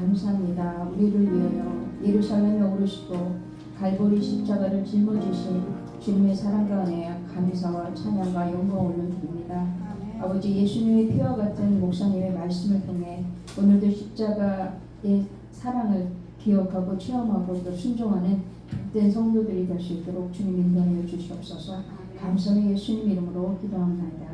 감사합니다. 우리를 위하여 예루살렘에 오르시고 갈보리 십자가를 짊어지신 주님의 사랑과 은혜에 감사와 찬양과 영광을 올려드립니다. 아버지, 예수님의 피와 같은 목사님의 말씀을 통해 오늘도 십자가의 사랑을 기억하고 체험하고 또 순종하는 복된 성도들이 될 수 있도록 주님 인도하여 주시옵소서. 감사의 예수님 이름으로 기도합니다.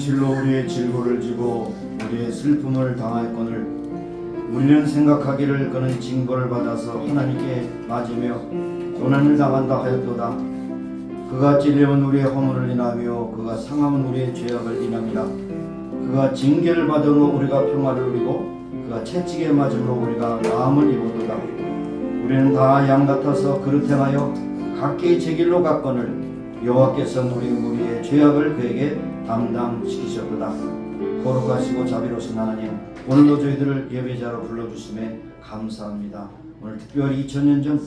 진실로 우리의 질고를 지고 우리의 슬픔을 당하였거늘 우리는 생각하기를 그는 징벌을 받아서 하나님께 맞으며 고난을 당한다 하였도다. 그가 찔림은 우리의 허물을 인하며 그가 상함은 우리의 죄악을 인함이라. 그가 징계를 받음으로 우리가 평화를 누리고 그가 채찍에 맞음으로 우리가 나음을 입었도다. 우리는 다 양 같아서 그릇 행하여 각기 제 길로 갔거늘 여호와께서는 우리의 죄악을 그에게 담당시키셨도다. 거룩하시고 자비로우신 하나님, 오늘도 저희들을 예배자로 불러주심에 감사합니다. 오늘 특별히 2000년 전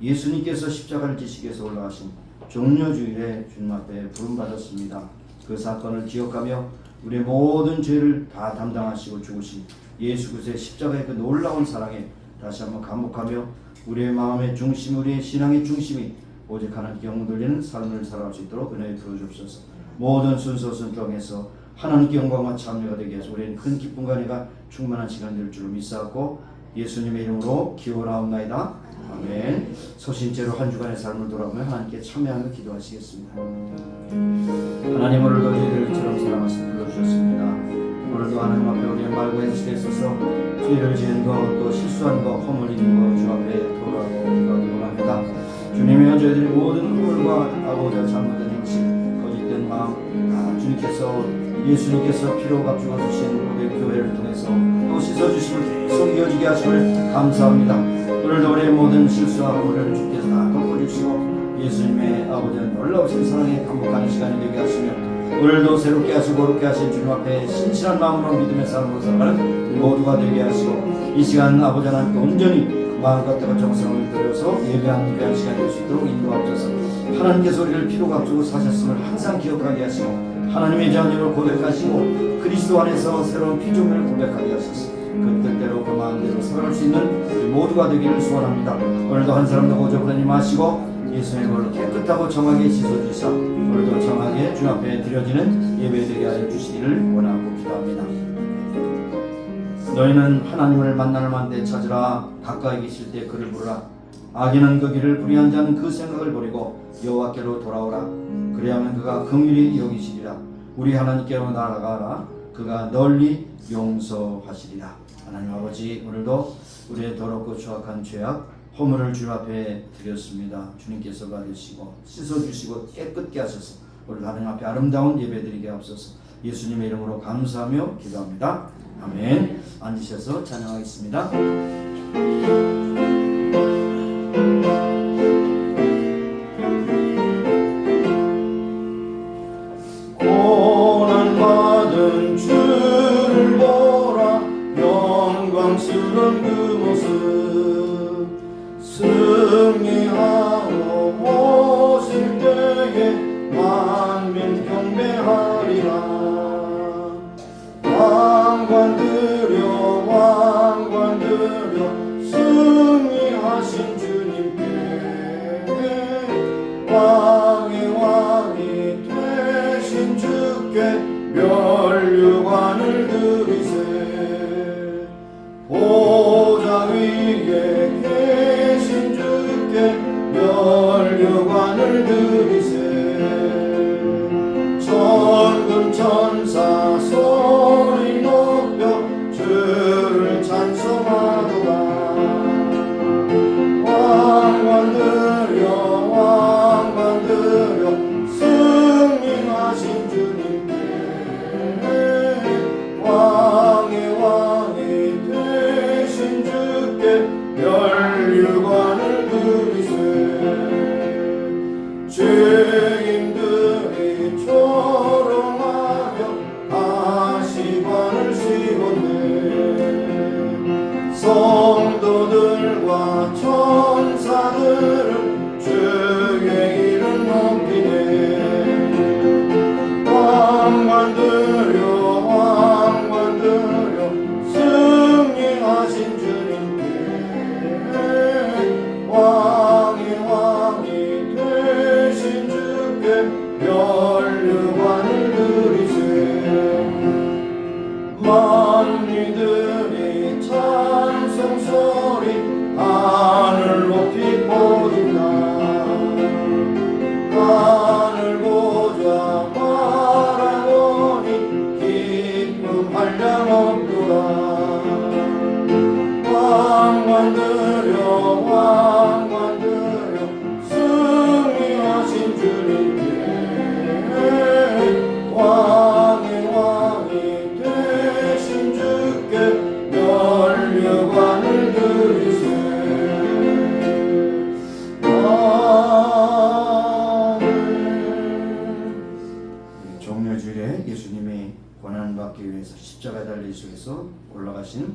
예수님께서 십자가를 지시기 위해서 올라가신 종려주일에 주님 앞에 부름받았습니다. 그 사건을 기억하며 우리의 모든 죄를 다 담당하시고 죽으신 예수 그리스도의 십자가의 그 놀라운 사랑에 다시 한번 감복하며 우리의 마음의 중심, 우리의 신앙의 중심이 오직 하나님께 영광 돌리는 삶을 살아갈 수 있도록 은혜에 부어주옵소서. 모든 순서 순종해서 하나님께 영광과 참여가 되게 해서 우리는 큰 기쁨과 은혜가 충만한 시간 될 줄을 믿사옵고 예수님의 이름으로 기원하옵나이다. 아멘. 소신제로 한 주간의 삶을 돌아보며 하나님께 참여하며 기도하시겠습니다. 하나님, 오늘도 저희들을 처럼 사랑하시고 불러주셨습니다. 오늘도 하나님 앞에 우리의 말과 행실에 있어서 죄를 지은 것, 또 실수한 것, 허물 있는 것 주 앞에 돌아오고 기도하기 원합니다. 주님이여, 저희들의 모든 허물과 아버지와 잘못된 행실, 거짓된 마음 다 주님께서 예수님께서 피로 값주어 주신 우리 교회를 통해서 또 씻어주심을 계속 이어지게 하심을 감사합니다. 오늘도 우리의 모든 실수와 허물을 주께서 다 덮어주시고 예수님의 아버지의 놀라우신 사랑에 감복하는 시간이 되게 하시며 오늘도 새롭게 하시고 거룩게 하신 주님 앞에 신실한 마음으로 믿음의 삶으로 살아가는 모두가 되게 하시고 이 시간 아버지 하나님께 온전히 마음과 뜻과 정성을 들여서 예배하는 귀한 시간이 될 수 있도록 인도하옵소서. 하나님께서 우리를 피로 값주고 사셨음을 항상 기억하게 하시고 하나님의 자녀를 고백하시고 그리스도 안에서 새로운 피조물을 고백하게 하소서. 그 뜻대로 그 마음대로 살아갈 수 있는 우리 모두가 되기를 소원합니다. 오늘도 한 사람도 고적으로 임하시고 예수의 걸로 깨끗하고 정하게 씻어주시사 오늘도 정하게 주 앞에 드려지는 예배되게 하여 주시기를 원하고 기도합니다. 너희는 하나님을 만나는 만때 찾으라. 가까이 계실 때 그를 부르라. 악인은 그 길을 불의한 자는 그 생각을 버리고 여호와께로 돌아오라. 그리하면 그가 긍휼히 여기시리라. 우리 하나님께로 나아가라. 그가 널리 용서하시리라. 하나님 아버지, 오늘도 우리의 더럽고 추악한 죄악 허물을 주 앞에 드렸습니다. 주님께서 받으시고 씻어주시고 깨끗게 하셔서 오늘 하나님 앞에 아름다운 예배드리게 하옵소서. 예수님의 이름으로 감사하며 기도합니다. 아멘. 앉으셔서 찬양하겠습니다. 고난받은 주를 보라. 영광스러운 그 모습 승리하러 오실 때에 만민 경배하리라. 왕관 드려 승리하신 주님께 왕의 왕이 되신 주께 멸류관을 드리세. 보좌 위에 계신 주께 멸류관을 드리세. 천군 천사 소리 높여 주를 찬송하도다. 왕 머릿속에서 올라가신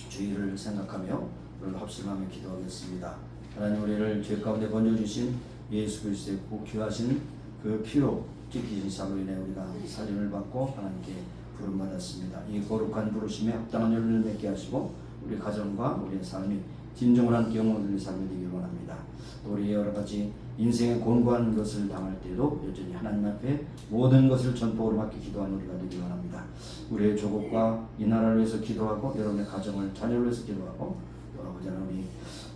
주의를 생각하며 오늘 합심하며 기도하겠습니다. 하나님, 우리를 죄 가운데 건져주신 예수 그리스도의 귀하신 그 피로 찢기신 살로 인해 우리가 살림을 받고 하나님께 부름받았습니다. 이 거룩한 부르심에 합당한 열매를 맺게 하시고 우리 가정과 우리의 삶이 진정을 한 영혼들의 삶이 되길 원합니다. 우리 여러 가지 인생의 곤고한 것을 당할 때도 여전히 하나님 앞에 모든 것을 전폭으로 맡기 기도하는 우리가 되길 원합니다. 우리의 조국과 이 나라를 위해서 기도하고 여러분의 가정을 자녀를 위해서 기도하고 또 아버지 하나님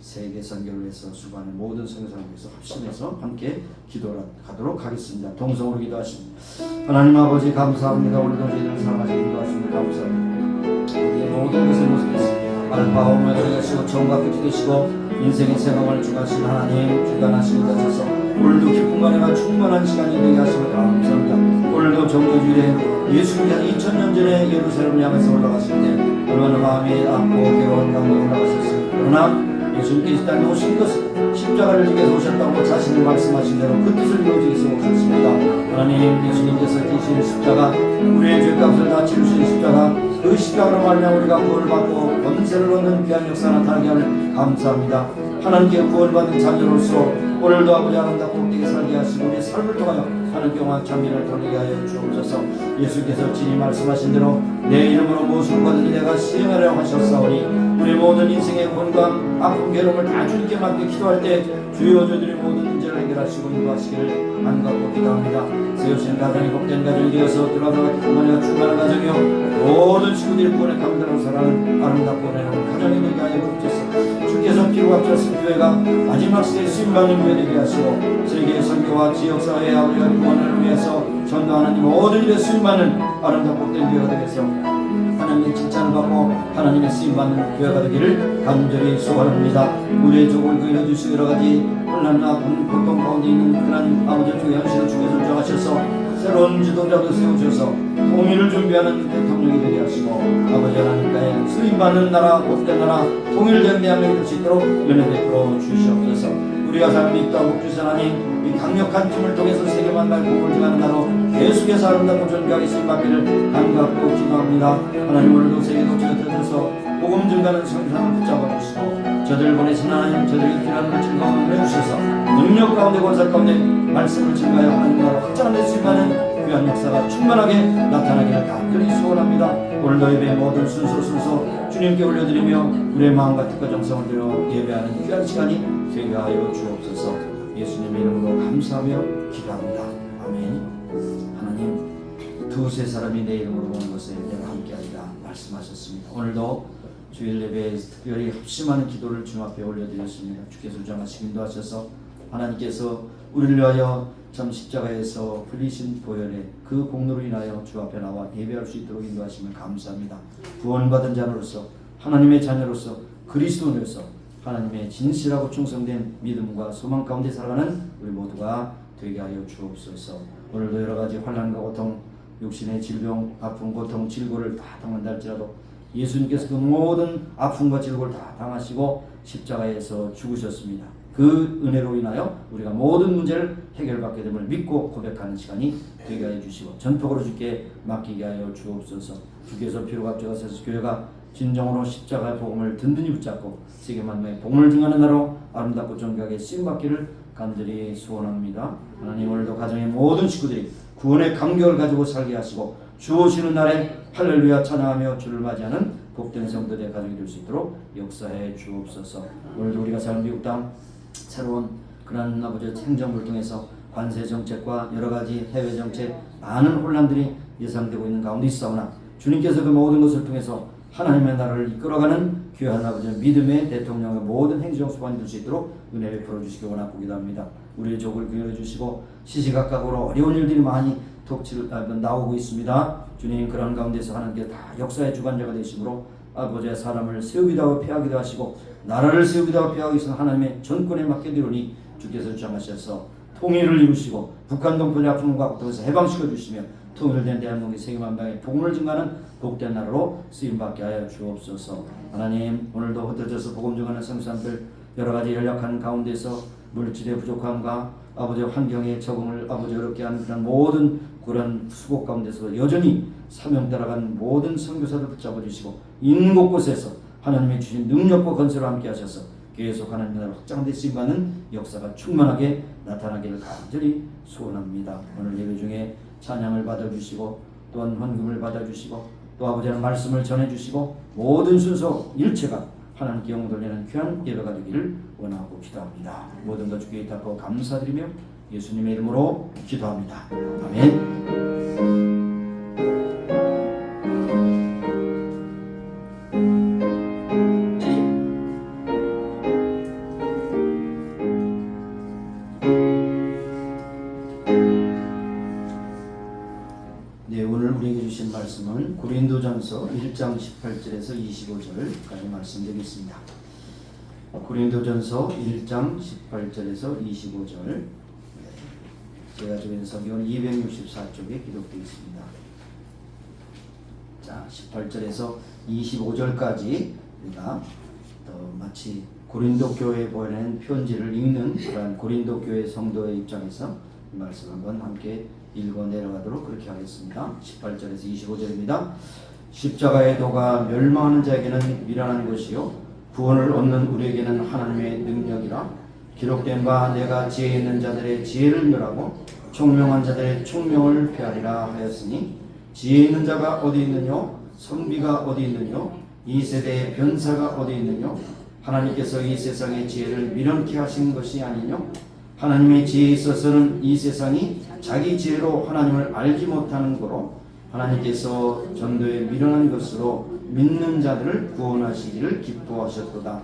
세계 선교를 위해서 수고하는 모든 선교사를 위해서 합심해서 함께 기도하도록 하겠습니다. 동성으로 기도하십니다. 하나님 아버지 감사합니다. 오늘도 저희들을 사랑하시고 인도하시니 감사합니다. 우리의 모든 것을 모습했습니다. 알파 오메가 되시고 처음과 끝이 되시고 인생의 생각을 주관하신 하나님 주관하시는 것 같아서 오늘도 기쁨과 은혜가 충만한 시간이 되게 하시고 감사합니다. 오늘도 정교주일에 예수님께서 2000년 전에 예루살렘을 향해서 올라가실 때 얼마나 마음이 아프고 괴로운 가운데 올라가셨습니까? 그러나 예수님께서 이 땅에 오신 것은 십자가를 지기 위해서 오셨다고 자신이 말씀하신 대로 그 뜻을 이루어지기 위해서 오셨습니다. 하나님, 예수님께서 지신 십자가, 우리의 죄값을 다 치르신 십자가, 그 십자가로 말미암아 우리가 구원을 받고 권세를 얻는 귀한 역사 나타나게 하는 감사합니다. 하나님께 구원받은 자녀로서 오늘도 아버지 아름답고 복되게 살게 하시고 우리의 삶을 통하여 하나님께 영광 찬미를 돌리게 하여 주옵소서. 예수께서 친히 말씀하신 대로 내 이름으로 무엇을 받으니 내가 시행하려고 하셨사오니 우리 모든 인생의 건강, 아픔, 괴로움을 다 주님께 맡겨 기도할 때 주여 저들의 모든 문제를 해결하시고 인도하시기를 간곡히 기도합니다. 세우신 가정이 복된 가정이 되어서 들어가다가 부모님과 충만한 가정이요 모든 친구들이 구원에 감당하고 살아가는 아름답고 은혜로운 가정이 되게 하여 주옵소서. 주께서 피로 값졌은 교회가 마지막 시대에 쓰임받는 교회 되게 하시고 세계 선교와 지역사회의 아버지가 구원을 위해서 전도하는 모든 일에 쓰임받는 아름답고 복된 교회가 되겠어 하나님의 칭찬을 받고 하나님의 쓰임받는 교회가 되기를 간절히 소원합니다. 우리의 족을 이뤄주시고 여러가지 혼란과 고통 가운데 있는 그런 아버지 주의 현실을 주께서 정하셔서 새로운 지도자도 세우셔서 통일을 준비하는 대통령이 되게 하시고 아버지 하나님과의 쓰임받는 나라, 복된 나라, 통일된 대한민국이 될 수 있도록 은혜 베풀어 주시옵소서. 우리가 삶이 있다 복주신 하나님, 이 강력한 팀을 통해서 세계 만날 복을 증하는 나로 계속해서 아름답고 존귀하게 쓰임받기를 간곡히 기도합니다. 하나님, 오늘도 세계 도처에 들어서 복음 증가하는 성산을 붙잡아 주시고 저들을 보내신 하나님, 저들이 필요한 즐거움을 해주셔서 능력 가운데 권세 가운데 말씀을 증가하여 하나님 나라 확장될 수 있는 귀한 역사가 충만하게 나타나기를 간절히 소원합니다. 오늘도 예배의 모든 순서 주님께 올려드리며 우리의 마음과 뜻과 정성을 들여 예배하는 귀한 시간이 되게 하여 주옵소서. 예수님의 이름으로 감사하며 기도합니다. 아멘. 하나님, 두세 사람이 내 이름으로 오는 것에 내가 함께하리라 말씀하셨습니다. 오늘도 주일 예배에 특별히 합심하는 기도를 주님 앞에 올려드렸습니다. 주께서 주장하시기 인도하셔서 하나님께서 우리를 위하여 참 십자가에서 흘리신 보혈의 그 공로로 인하여 주 앞에 나와 예배할 수 있도록 인도하시면 감사합니다. 구원받은 자로서 하나님의 자녀로서 그리스도인으로서 하나님의 진실하고 충성된 믿음과 소망 가운데 살아가는 우리 모두가 되게 하여 주옵소서. 오늘도 여러 가지 환난과 고통, 육신의 질병, 아픔, 고통, 질고를 다 당한다 할지라도 예수님께서 그 모든 아픔과 질고를 다 당하시고 십자가에서 죽으셨습니다. 그 은혜로 인하여 우리가 모든 문제를 해결받게 됨을 믿고 고백하는 시간이 되게 하여 주시고 전폭으로 주께 맡기게 하여 주옵소서. 주께서 피로 값져가셔서 교회가 진정으로 십자가의 복음을 든든히 붙잡고 세계 만방에 복음을 증하는 나로 아름답고 존귀하게 쓰임받기를 간절히 소원합니다. 하나님, 오늘도 가정의 모든 식구들이 구원의 감격을 가지고 살게 하시고 주 오시는 날에 할렐루야 찬양하며 주를 맞이하는 복된 성도들의 가정이 될 수 있도록 역사해 주옵소서. 오늘도 우리가 사는 미국 땅 새로운 그런 아버지 행정부를 통해서 관세 정책과 여러 가지 해외 정책 많은 혼란들이 예상되고 있는 가운데 있사오나 주님께서 그 모든 것을 통해서 하나님의 나라를 이끌어가는 귀한 아버지 믿음의 대통령의 모든 행정 수반이 될 수 있도록 은혜 베풀어 주시기 원하고 기도합니다. 우리의 족을 구현해 주시고 시시각각으로 어려운 일들이 많이 나오고 있습니다. 주님, 그런 가운데서 하나님께 다 역사의 주관자가 되심으로 아버지의 사람을 세우기도 하고 폐하기도 하시고 나라를 세우기도 하고 폐하기 위해서 하나님의 전권에 맡겨드리니 주께서 주장하셔서 통일을 이루시고 북한 동포의 아픔과 고통에서 해방시켜 주시며 통일된 대한민국의 세계만방에 복음을 증가하는 복된 나라로 쓰임받게 하여 주옵소서. 하나님, 오늘도 흩어져서 복음 증하는 성산들 여러 가지 연약한 가운데서 물질의 부족함과 아버지 환경의 적응을 아버지 어렵게 하는 그런 모든 그런 수고 가운데서 여전히 사명 따라간 모든 선교사들 붙잡아 주시고 있는 곳곳에서 하나님의 주신 능력과 건설을 함께 하셔서 계속 하나님 나라 확장될 수 있는 역사가 충만하게 나타나기를 간절히 소원합니다. 오늘 예배 중에 찬양을 받아주시고 또한 헌금을 받아주시고 또 아버지의 말씀을 전해주시고 모든 순서 일체가 하나님께 영광 돌리는 귀한 예배가 되기를 원하고 기도합니다. 모든 것 주께 의탁하고 감사드리며 예수님의 이름으로 기도합니다. 아멘. 네, 오늘 우리에게 주신 말씀은 고린도전서 1장 18절에서 25절까지 말씀드리겠습니다. 고린도전서 1장 18절에서 25절. 제가 주변 성경은 264쪽에 기록되어 있습니다. 자, 18절에서 25절까지 우리가 마치 고린도 교회에 보내는 편지를 읽는 그러한 고린도 교회 성도의 입장에서 이 말씀 한번 함께 읽어 내려가도록 그렇게 하겠습니다. 18절에서 25절입니다. 십자가의 도가 멸망하는 자에게는 미련한 것이요 구원을 얻는 우리에게는 하나님의 능력이라. 기록된 바 내가 지혜 있는 자들의 지혜를 멸하고 총명한 자들의 총명을 폐하리라 하였으니 지혜 있는 자가 어디 있느뇨 선비가 어디 있느뇨 이 세대의 변사가 어디 있느뇨 하나님께서 이 세상의 지혜를 미련케 하신 것이 아니뇨 하나님의 지혜에 있어서는 이 세상이 자기 지혜로 하나님을 알지 못하는 거로 하나님께서 전도에 미련한 것으로 믿는 자들을 구원하시기를 기뻐하셨도다.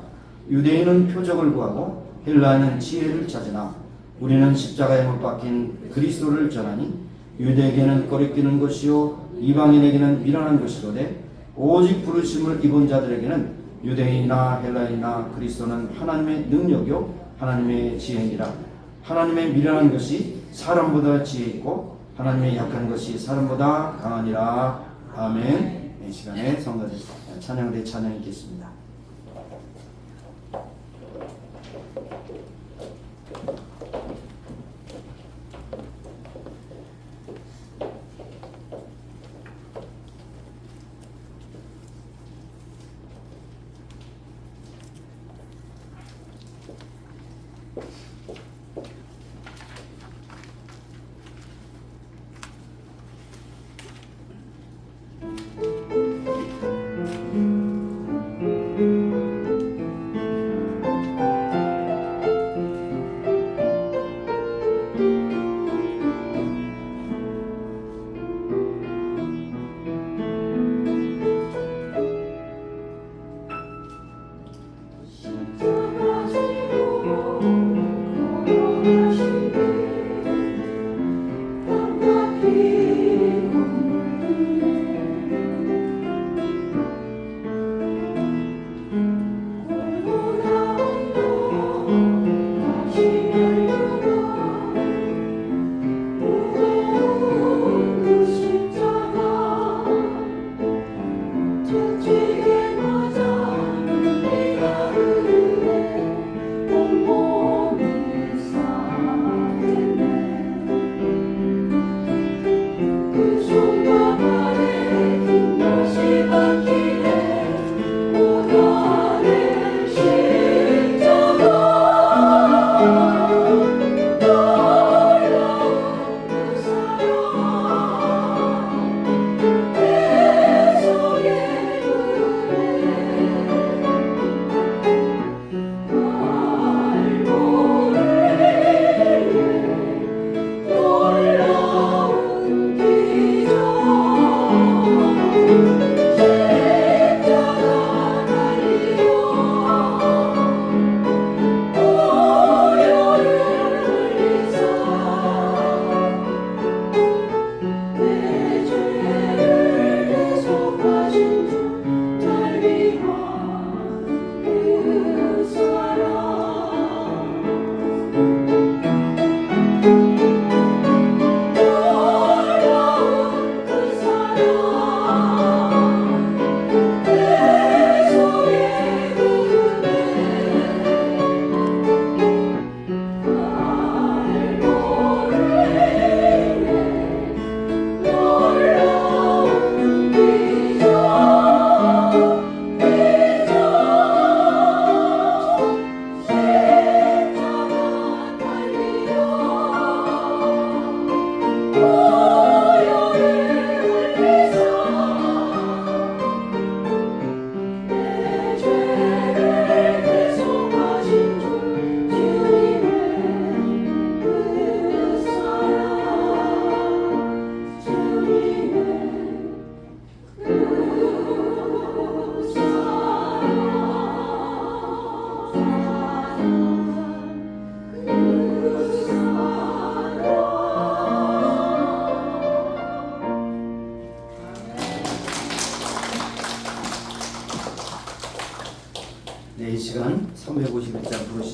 유대인은 표적을 구하고 헬라인은 지혜를 찾으나 우리는 십자가에 못 박힌 그리스도를 전하니 유대에게는 거리끼는 것이요 이방인에게는 미련한 것이로되 오직 부르심을 입은 자들에게는 유대인이나 헬라인이나 그리스도는 하나님의 능력이요 하나님의 지혜니라. 하나님의 미련한 것이 사람보다 지혜 있고 하나님의 약한 것이 사람보다 강하니라. 아멘. 이 시간에 성도들 찬양대 찬양 있겠습니다.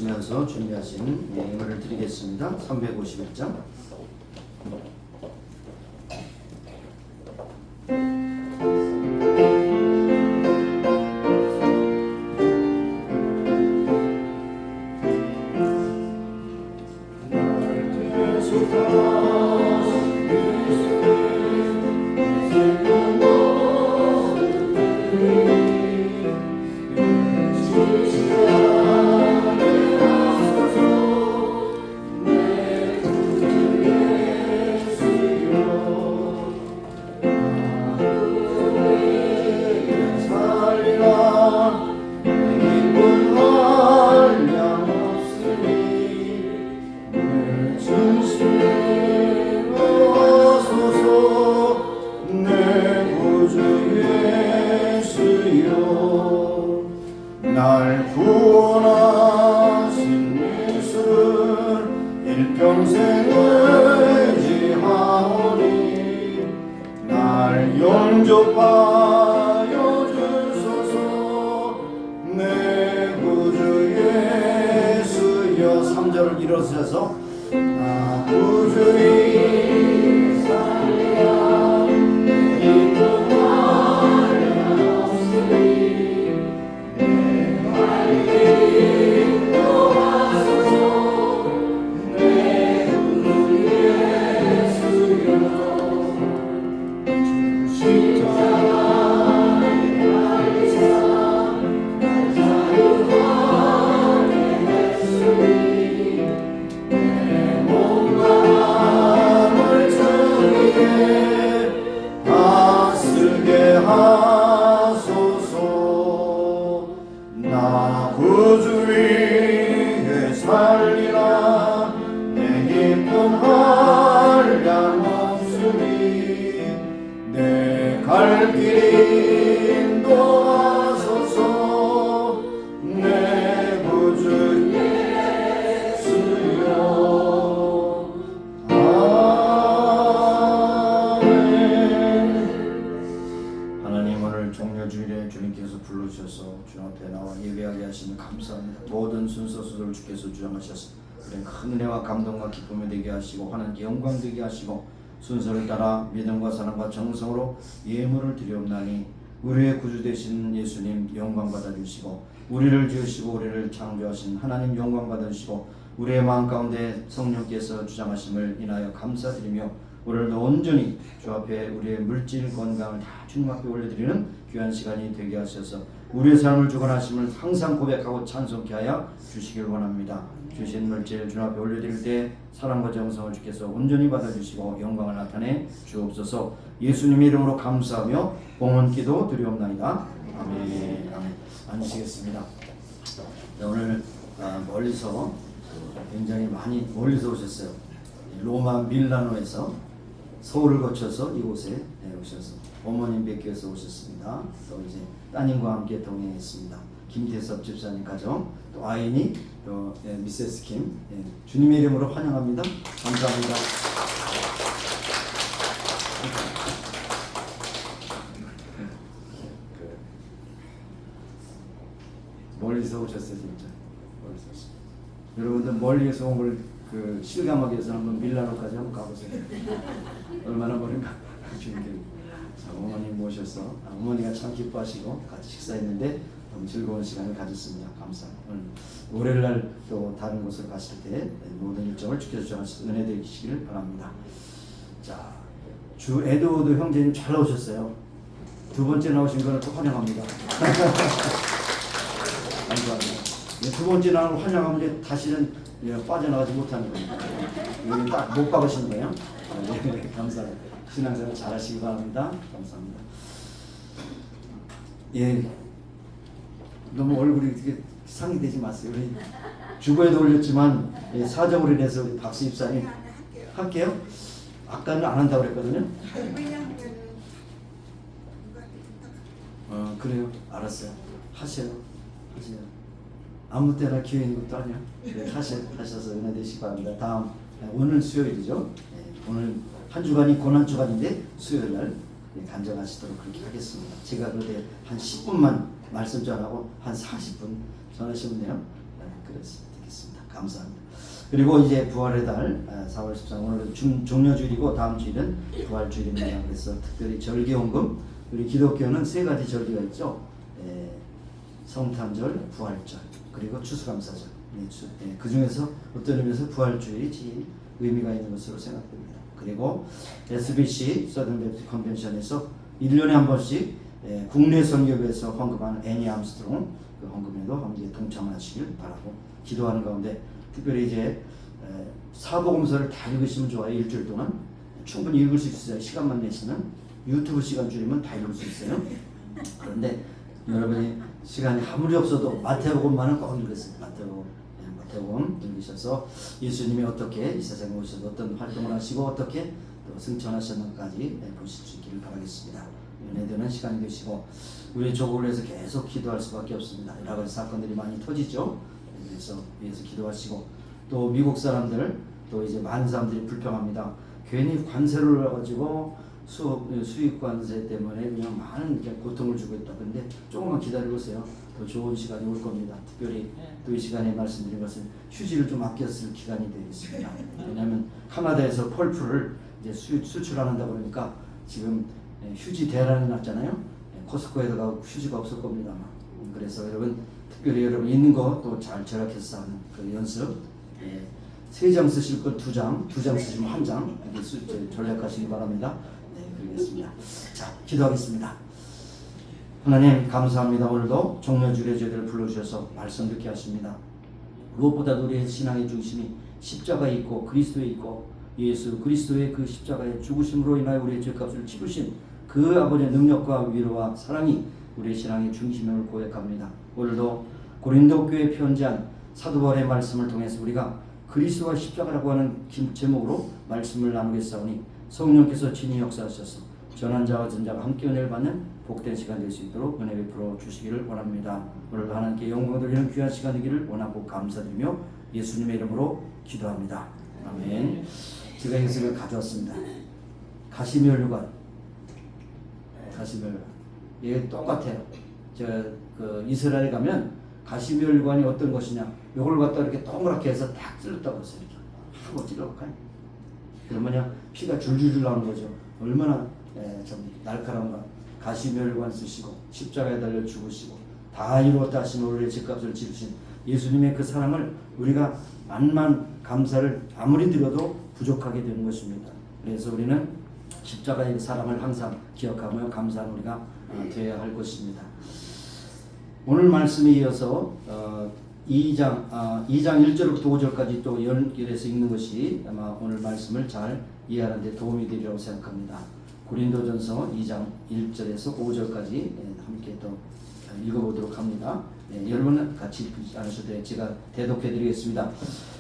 읽으시면서 준비하신 예물을 드리겠습니다. 351장. 날 구원하신 예수를 일평생 의지하오니 날 영접하여 주소서 내 구주 예수여. 3절을 일어서서 구주의 살리라 나 구주 위에 살리라 내 기쁨 한량 없으니 내 갈 길 인도하소서 내 구주 예수여. 아멘. 하나님, 오늘 종려주일에 주님께서 불러주셔서 주 앞에 나와 예배하게 하시니 감사합니다. 모든 순서수를 주께서 주장하셔서 그래 큰 은혜와 감동과 기쁨이 되게 하시고 하나님께 영광 되게 하시고 순서를 따라 믿음과 사랑과 정성으로 예물을 드리옵나니 우리의 구주 되신 예수님 영광 받아주시고 우리를 지으시고 우리를 창조하신 하나님 영광 받아주시고 우리의 마음 가운데 성령께서 주장하심을 인하여 감사드리며 오늘도 온전히 주 앞에 우리의 물질 건강을 다 주님 앞에 올려드리는 귀한 시간이 되게 하셔서 우리의 삶을 주관하심을 항상 고백하고 찬송케 하여 주시길 원합니다. 주신 물질 주 앞에 올려드릴 때 사랑과 정성을 주께서 온전히 받아주시고 영광을 나타내 주옵소서. 예수님의 이름으로 감사하며 봉헌 기도 드리옵나이다. 아멘. 아멘. 앉으시겠습니다. 오늘 멀리서 굉장히 많이 멀리서 오셨어요. 로마 밀라노에서 서울을 거쳐서 이곳에 오셔서 어머님 뵙기 위해서 오셨습니다. 또 이제 따님과 함께 동행했습니다. 김태섭 집사님 가정, 또 아이니, 또 미세스 김, 주님의 이름으로 환영합니다. 감사합니다. 멀리서 오셨어요, 진짜. 멀리서 오셨어요. 여러분들 멀리서 온 걸 실감하기 위해서 한번 밀라노까지 한번 가보세요. 얼마나 멀은가. 자, 어머님 모셔서 어머니가 참 기뻐하시고 같이 식사했는데 너무 즐거운 시간을 가졌습니다. 감사합니다. 오늘 월요일날 또 다른 곳으로 가실 때 모든 일정을 주께서 은혜 되시기를 바랍니다. 자, 주 에드워드 형제님 잘 나오셨어요. 두 번째 나오신 거는 또 환영합니다. 감사합니다. 두 번째 나오는 환영하면 다시는 빠져나가지 못하는 거예요. 여기 딱 못 박으시는 거예요. 네, 감사합니다. 신앙생활 잘하시기 바랍니다. 감사합니다. 예, 너무 얼굴이 이렇게 상이 되지 마세요. 우리 주보에도 올렸지만 사정으로 인해서 우리 박수 입사님 할게요. 아까는 안 한다고 그랬거든요. 그래요. 알았어요. 하세요. 아무 때나 기회 있는 것도 아니야. 네, 하셔서 은혜 되시기 바랍니다. 다음 오늘 수요일이죠. 네, 오늘 한 주간이 고난 주간인데 수요일 날 간증하시도록 그렇게 하겠습니다. 제가 그때 한 10분만 말씀 전하고 한 40분 전하시면 돼요. 네, 그래서 되겠습니다. 감사합니다. 그리고 이제 부활의 달 4월 14일 오늘 종려주일이고 다음 주일은 부활주일입니다. 그래서 특별히 절기헌금, 우리 기독교는 세 가지 절기가 있죠. 성탄절, 부활절, 그리고 추수감사절. 그 중에서 어떤 의미에서 부활주일이 제일 의미가 있는 것으로 생각됩니다. 그리고 SBC 서든 베프티스트 컨벤션에서 1년에 한 번씩 국내 선교회에서 헌금하는 애니 암스트롱 그 헌금에도 함께 동참하시길 바라고 기도하는 가운데 특별히 이제 사복음서를 다 읽으시면 좋아요. 일주일 동안 충분히 읽을 수 있어요. 시간만 내시면 유튜브 시간 줄이면 다 읽을 수 있어요. 그런데 여러분이 시간이 아무리 없어도 마태복음만은 꼭 읽으세요. 마태복음 읽으셔서 예수님이 어떻게 이 세상에 오셔서 어떤 활동을 하시고 어떻게 또 승천하셨는지까지 보실 수 있기를 바라겠습니다. 은혜되는 시간이 되시고 우리 조국을 위해서 계속 기도할 수밖에 없습니다. 여러 가지 사건들이 많이 터지죠. 그래서 위해서 기도하시고 또 미국 사람들 또 이제 많은 사람들이 불평합니다. 괜히 관세를 가지고 수입 관세 때문에 그냥 많은 고통을 주고 있다. 근데 조금만 기다려보세요. 더 좋은 시간이 올 겁니다. 특별히 또 이 시간에 말씀드린 것은 휴지를 좀 아껴 쓸 기간이 되겠습니다. 왜냐하면 카나다에서 펄프를 이제 수출한다 그러니까 지금 휴지 대란이 났잖아요. 코스코에다가 휴지가 없을 겁니다. 그래서 여러분 특별히 여러분 있는 거 또 잘 절약해서 하는 그 연습. 3장 쓰실 것 2장, 2장 쓰시면 1장 이렇게 전략하시기 바랍니다. 그러겠습니다. 자, 기도하겠습니다. 하나님 감사합니다. 오늘도 종려주일에 저희들을 불러주셔서 말씀 듣게 하십니다. 무엇보다도 우리의 신앙의 중심이 십자가에 있고 그리스도에 있고 예수 그리스도의 그 십자가의 죽으심으로 인하여 우리의 죄값을 치르신 그 아버지의 능력과 위로와 사랑이 우리의 신앙의 중심임을 고백합니다. 오늘도 고린도 교회에 편지한 사도 바울의 말씀을 통해서 우리가 그리스도와 십자가라고 하는 제목으로 말씀을 나누겠사오니 성령께서 친히 역사하셔서 전한 자와 전자가 함께 은혜를 받는 복된 시간 될 수 있도록 은혜 베풀어 주시기를 원합니다. 오늘도 하나님께 영광 돌리는 귀한 시간 되기를 원하고 감사드리며 예수님의 이름으로 기도합니다. 아멘. 제가 이것을 가져왔습니다. 가시면류관. 이게 똑같아요. 그 이스라엘에 가면 가시면류관이 어떤 것이냐? 이걸 갖다 이렇게 동그랗게 해서 딱 찔렀다고 했어요. 이렇게 하고 찔러볼까요? 그러면 피가 줄줄줄 나오는 거죠. 얼마나 좀 날카로운가. 가시면류관 쓰시고 십자가에 달려 죽으시고 다 이루었다 하신 우리의 죄값을 지르신 예수님의 그 사랑을 우리가 만만 감사를 아무리 드려도 부족하게 되는 것입니다. 그래서 우리는 십자가의 그 사랑을 항상 기억하며 감사하는 우리가 되어야 할 것입니다. 오늘 말씀에 이어서 2장 1절부터 5절까지 또 연결해서 읽는 것이 아마 오늘 말씀을 잘 이해하는 데 도움이 되리라고 생각합니다. 고린도전서 2장 1절에서 5절까지 함께 또 읽어보도록 합니다. 여러분은 같이 읽지 않으셔도 돼요. 제가 대독해 드리겠습니다.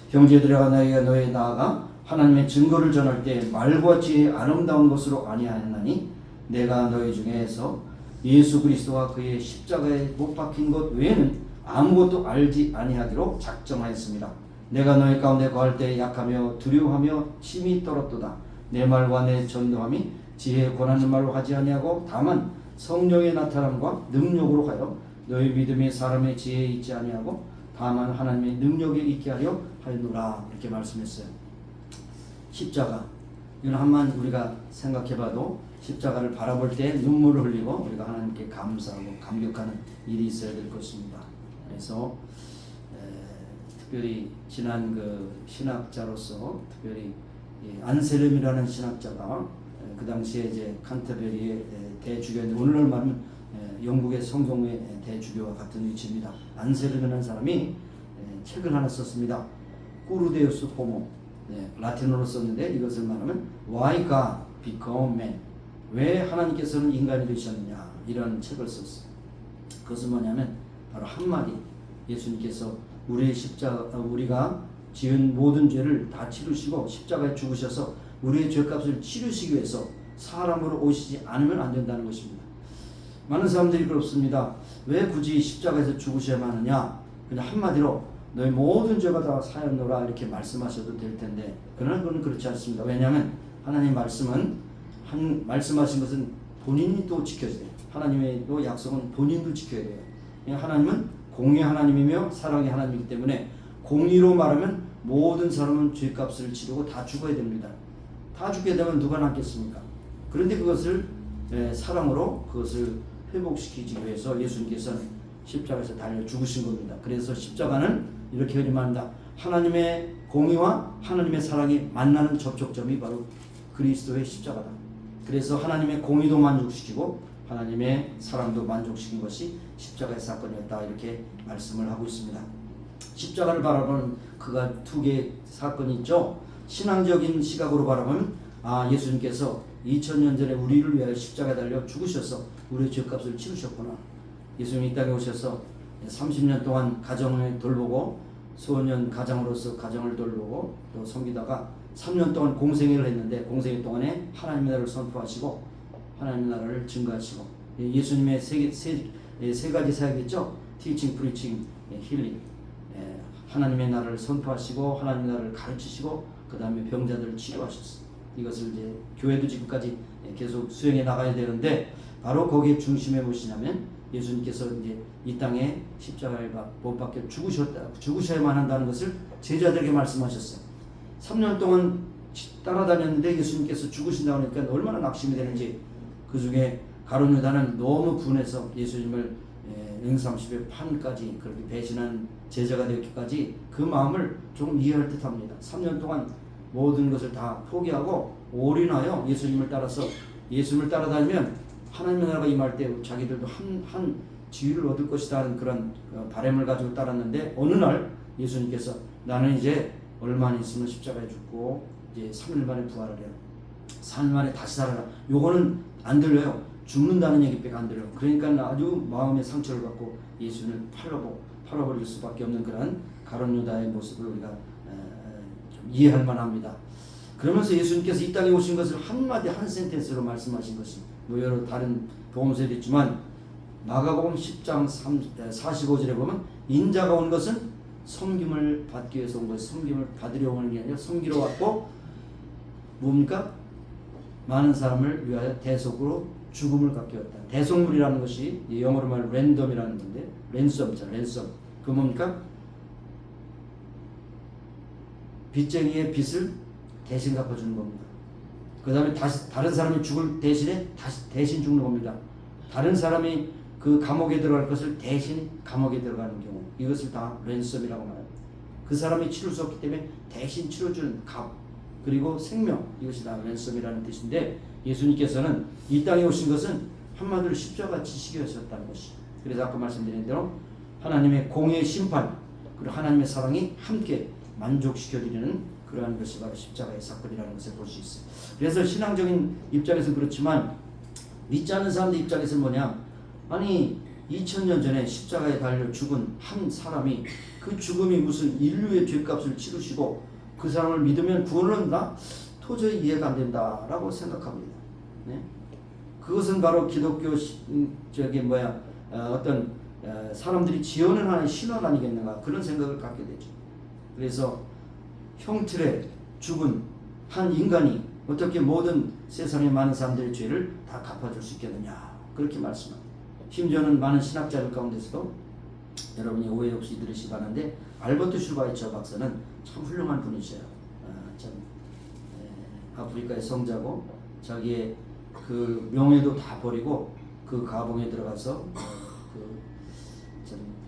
형제들아 너희가 너희에 나아가 하나님의 증거를 전할 때 말과 같이 아름다운 것으로 아니하였나니 내가 너희 중에서 예수 그리스도와 그의 십자가에 못 박힌 것 외에는 아무것도 알지 아니하기로 작정하였습니다. 내가 너희 가운데 거할 때 약하며 두려워하며 심히 떨었도다. 내 말과 내 전도함이 지혜에 권하는 말로 하지 아니하고 다만 성령의 나타남과 능력으로 하여 너희 믿음이 사람의 지혜에 있지 아니하고 다만 하나님의 능력에 있게 하려 하였노라. 이렇게 말씀했어요. 십자가 이건 한번 우리가 생각해봐도 십자가를 바라볼 때 눈물을 흘리고 우리가 하나님께 감사하고 감격하는 일이 있어야 될 것입니다. 그래서 특별히 지난 그 신학자로서 특별히 안셀름이라는 신학자가 그 당시에 이제 칸터베리의 대주교인데 오늘날 말하면 영국의 성경의 대주교와 같은 위치입니다. 안셀름이라는 사람이 책을 하나 썼습니다. 꾸르데우스 호모. 라틴어로 썼는데 이것을 말하면 Why God Become Man? 왜 하나님께서는 인간이 되셨느냐? 이런 책을 썼어요. 그것은 뭐냐면 바로 한마디. 예수님께서 우리의 우리가 지은 모든 죄를 다 치르시고 십자가에 죽으셔서 우리의 죄값을 치르시기 위해서 사람으로 오시지 않으면 안 된다는 것입니다. 많은 사람들이 그렇습니다. 왜 굳이 십자가에서 죽으셔야만 하느냐? 그냥 한마디로 너희 모든 죄가 다 사였노라 이렇게 말씀하셔도 될 텐데 그러나 그건 그렇지 않습니다. 왜냐하면 하나님 말씀하신 것은 본인이 또 지켜져야 돼요. 하나님의 또 약속은 본인도 지켜야 돼요. 하나님은 공의 하나님이며 사랑의 하나님이기 때문에 공의로 말하면 모든 사람은 죄값을 치르고 다 죽어야 됩니다. 다 죽게 되면 누가 남겠습니까? 그런데 그것을 사랑으로 그것을 회복시키기 위해서 예수님께서는 십자가에서 달려 죽으신 겁니다. 그래서 십자가는 이렇게 말합니다. 하나님의 공의와 하나님의 사랑이 만나는 접촉점이 바로 그리스도의 십자가다. 그래서 하나님의 공의도 만족시키고 하나님의 사랑도 만족시킨 것이 십자가의 사건이었다. 이렇게 말씀을 하고 있습니다. 십자가를 바라보는 그가 두 개의 사건이 있죠. 신앙적인 시각으로 바라보면 예수님께서 2000년 전에 우리를 위하여 십자가에 달려 죽으셔서 우리의 죄값을 치르셨구나. 예수님이 이 땅에 오셔서 30년 동안 가정을 돌보고 소년 가장으로서 가정을 돌보고 또 섬기다가 3년 동안 공생애를 했는데 공생애 동안에 하나님의 나라를 선포하시고 하나님의 나라를 증거하시고 예수님의 세 가지 사역이죠. 티칭, 프리칭, 힐링. 하나님의 나라를 선포하시고 하나님의 나라를 가르치시고 그 다음에 병자들을 치료하셨어요. 이것을 이제 교회도 지금까지 계속 수행해 나가야 되는데 바로 거기에 중심에 무엇이냐면 예수님께서 이제 이 땅에 십자가에 못 박혀 죽으셔야만 한다는 것을 제자들에게 말씀하셨어요. 3년 동안 따라다녔는데 예수님께서 죽으신다고 하니까 얼마나 낙심이 되는지 그 중에 가룟 유다는 너무 분해서 예수님을 능삼십의 판까지 그렇게 배신한 제자가 되기까지 그 마음을 조금 이해할 듯합니다. 3년 동안 모든 것을 다 포기하고 올인하여 예수님을 따라서 예수님을 따라다니면 하나님의 나라가 임할 때 자기들도 한 지위를 얻을 것이다 하는 그런 바람을 가지고 따랐는데 어느 날 예수님께서 나는 이제 얼마 있으면 십자가에 죽고 이제 3일 만에 부활을 해요. 3일 만에 다시 살아라. 요거는 안 들려요. 죽는다는 얘기밖에 안 들려요. 그러니까 아주 마음의 상처를 받고 예수님을 팔아버릴 수밖에 없는 그런 가룟 유다의 모습을 우리가 좀 이해할 만합니다. 그러면서 예수님께서 이 땅에 오신 것을 한마디 한 센텐스로 말씀하신 것이 뭐 여러 다른 복음서에도 있지만 마가복음 10장 45절에 보면 인자가 온 것은 섬김을 받기 위해서 온 것이 섬김을 받으려 오는 게 아니라 섬기러 왔고 뭡니까? 많은 사람을 위하여 대속으로 죽음을 갖게 왔다. 대속물이라는 것이 영어로 말하면 랜덤이라는 건데 랜섬이죠. 랜섬. 그 뭡니까? 빚쟁이의 빚을 대신 갚아주는 겁니다. 그 다음에 다른 사람이 죽을 대신에 대신 죽는 겁니다. 다른 사람이 그 감옥에 들어갈 것을 대신 감옥에 들어가는 경우 이것을 다 랜섬이라고 말합니다. 그 사람이 치를 수 없기 때문에 대신 치러주는 값 그리고 생명 이것이 다 랜섬이라는 뜻인데 예수님께서는 이 땅에 오신 것은 한마디로 십자가 지시기 위해서였다는 것이. 그래서 아까 말씀드린 대로 하나님의 공의의 심판 그리고 하나님의 사랑이 함께 만족시켜드리는 그러한 것이 바로 십자가의 사건이라는 것을 볼 수 있어요. 그래서 신앙적인 입장에서는 그렇지만 믿지 않는 사람들 입장에서는 뭐냐? 아니 2000년 전에 십자가에 달려 죽은 한 사람이 그 죽음이 무슨 인류의 죄값을 치르시고 그 사람을 믿으면 구원을 얻는다? 도저히 이해가 안 된다라고 생각합니다. 네? 그것은 바로 기독교 어떤 사람들이 지어낸 하나의 신앙 아니겠는가 그런 생각을 갖게 되죠. 그래서 형틀에 죽은 한 인간이 어떻게 모든 세상의 많은 사람들의 죄를 다 갚아줄 수 있겠느냐 그렇게 말씀합니다. 심지어는 많은 신학자들 가운데서도 여러분이 오해 없이 들으시기 바라는데 알버트 슈바이처 박사는 참 훌륭한 분이셔요. 아프리카의 성자고 자기의 그 명예도 다 버리고 그 가봉에 들어가서